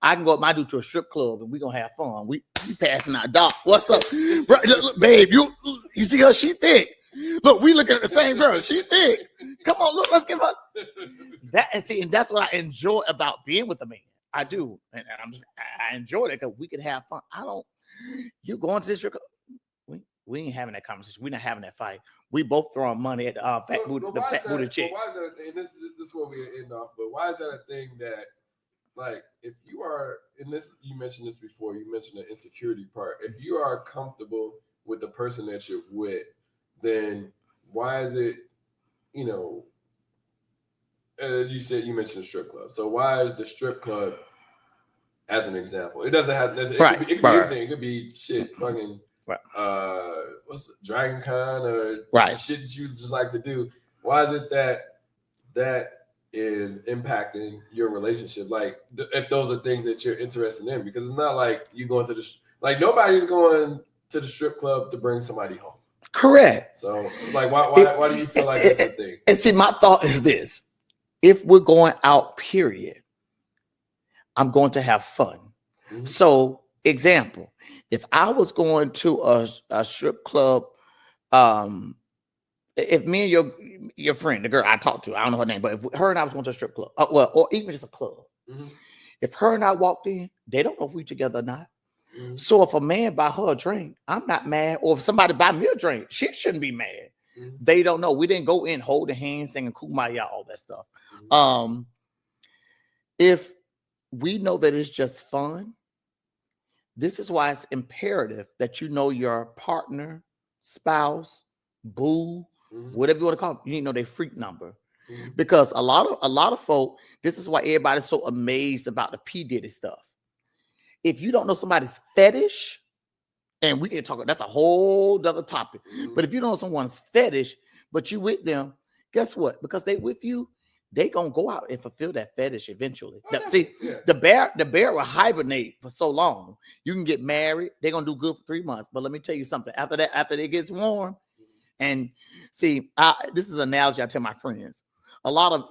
Speaker 2: I can go with my dude to a strip club and we gonna have fun. We passing out. Doc, what's up, look, babe? You see her? She thick. Look, we looking at the same girl. She thick. Come on, look, let's give her that. And that's what I enjoy about being with a man. I do, and I enjoy it because we can have fun. You going to this strip club? We ain't having that conversation. We're not having that fight. We both throwing money at the fat booty chick.
Speaker 1: Why is that? And this is where we end off. But why is that a thing that, like, if you are in this, you mentioned this before. You mentioned the insecurity part. If you are comfortable with the person that you're with, then why is it, you know, you said you mentioned the strip club. So why is the strip club, as an example, it doesn't have, it could be anything. It could be shit, fucking, what's Dragon Con or shit that you just like to do. Why is it that is impacting your relationship? Like, if those are things that you're interested in, because it's not like you going to like nobody's going to the strip club to bring somebody home.
Speaker 2: Correct.
Speaker 1: So, like, why do you feel like that's a thing?
Speaker 2: And see, my thought is this: if we're going out, period, I'm going to have fun. Mm-hmm. So, example, if I was going to a strip club, if me and your friend, the girl I talked to, I don't know her name, but if her and I was going to a strip club, or even just a club, mm-hmm. if her and I walked in, they don't know if we together or not. Mm-hmm. So if a man buy her a drink, I'm not mad. Or if somebody buy me a drink, she shouldn't be mad. Mm-hmm. They don't know. We didn't go in holding hands, singing Kumbaya, all that stuff. Mm-hmm. If we know that it's just fun, this is why it's imperative that you know your partner, spouse, boo, mm-hmm. whatever you want to call them. You need to know their freak number. Mm-hmm. Because a lot of folk, this is why everybody's so amazed about the P. Diddy stuff. If you don't know somebody's fetish, and we can talk, that's a whole other topic. Mm-hmm. But if you don't know someone's fetish, but you with them, guess what? Because they with you, they gonna go out and fulfill that fetish eventually. The bear will hibernate for so long. You can get married, they're gonna do good for 3 months. But let me tell you something. After it gets warm, and see, this is an analogy I tell my friends. A lot of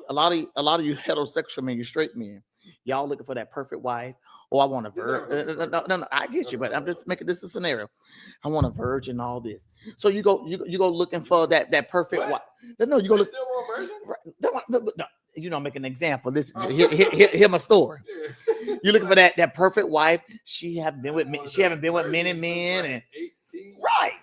Speaker 2: you heterosexual men, you straight men, y'all looking for that perfect wife. Oh, I want a virgin. No, I get you, but I'm just making this a scenario. I want a virgin and all this. So you go looking for that perfect wife. No, you go look.
Speaker 1: Still want
Speaker 2: virgin? No, you know, make an example. Listen, hear my story. You're looking for that perfect wife. She haven't been with many men, and
Speaker 1: 18,
Speaker 2: right,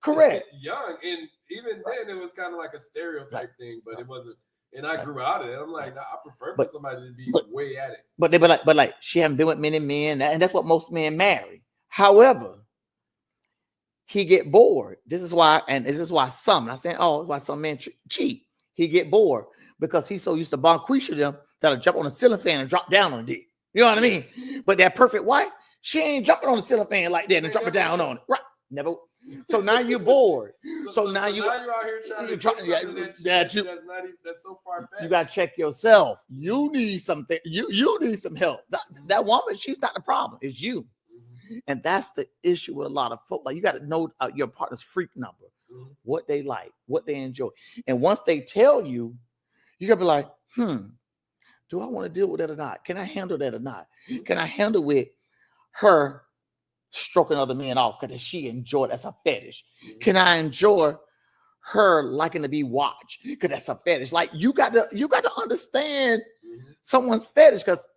Speaker 2: correct,
Speaker 1: young, and even then it was kind of like a stereotype thing, but it wasn't. And I grew out of it. I'm like, nah, I prefer for somebody to be way at it.
Speaker 2: But they but like she haven't been with many men, and that's what most men marry. However, he get bored. This is why some, I'm saying, why some men cheat. He get bored because he's so used to bonquisha them that'll jump on the ceiling fan and drop down on it. You know what I mean? But that perfect wife, she ain't jumping on the ceiling fan like that and drop it down on it. Right? Never. So now you're bored. So now you out here trying to that's so far-fetched. You gotta check yourself. You need something. You need some help. That woman, she's not the problem. It's you. Mm-hmm. And that's the issue with a lot of folk. Like, you got to know your partner's freak number, mm-hmm. what they like, what they enjoy. And once they tell you, you gotta be like, do I want to deal with that or not? Can I handle that or not? Mm-hmm. Can I handle with her stroking other men off because she enjoyed, that's a fetish? Mm-hmm. Can I enjoy her liking to be watched because that's a fetish? Like, you got to understand mm-hmm. someone's fetish, because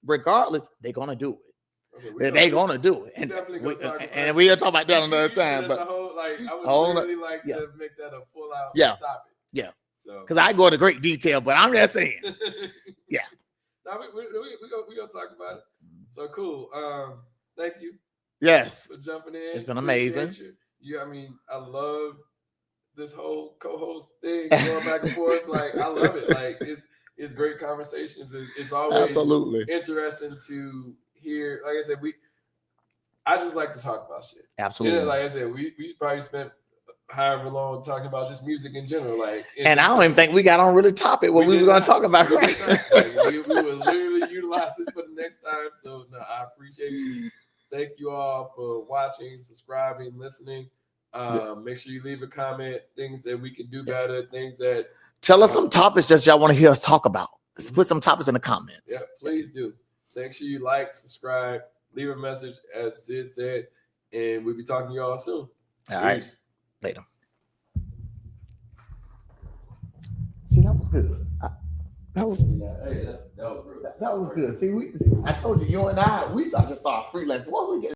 Speaker 2: regardless, they're gonna do it. Okay, they're gonna do it, and we'll talk about that another time. But I would really like to make that a full out topic. Yeah, because I go into great detail, but I'm just saying. Yeah.
Speaker 1: Now we gonna talk about it. So cool. Thank you.
Speaker 2: Yes.
Speaker 1: For jumping in.
Speaker 2: It's been amazing.
Speaker 1: I mean, I love this whole co-host thing going back and forth. Like, I love it. Like, it's great conversations. It's always
Speaker 2: absolutely
Speaker 1: interesting to hear. Like I said, I just like to talk about shit.
Speaker 2: Absolutely.
Speaker 1: You know, like I said, we probably spent however long talking about just music in general. Like,
Speaker 2: and I don't even think we got on really topic what we were going to talk about.
Speaker 1: We will literally utilize this for the next time. So no, I appreciate you. Thank you all for watching, subscribing, listening. Make sure you leave a comment, things that we can do better, things that...
Speaker 2: Tell us some topics that y'all want to hear us talk about. Let's put some topics in the comments.
Speaker 1: Yeah, please do. Make sure you like, subscribe, leave a message, as Sid said, and we'll be talking to you all soon.
Speaker 2: All right. Later. See, that was good. That was good. See, I told you and I, we just started freelancing. What we get?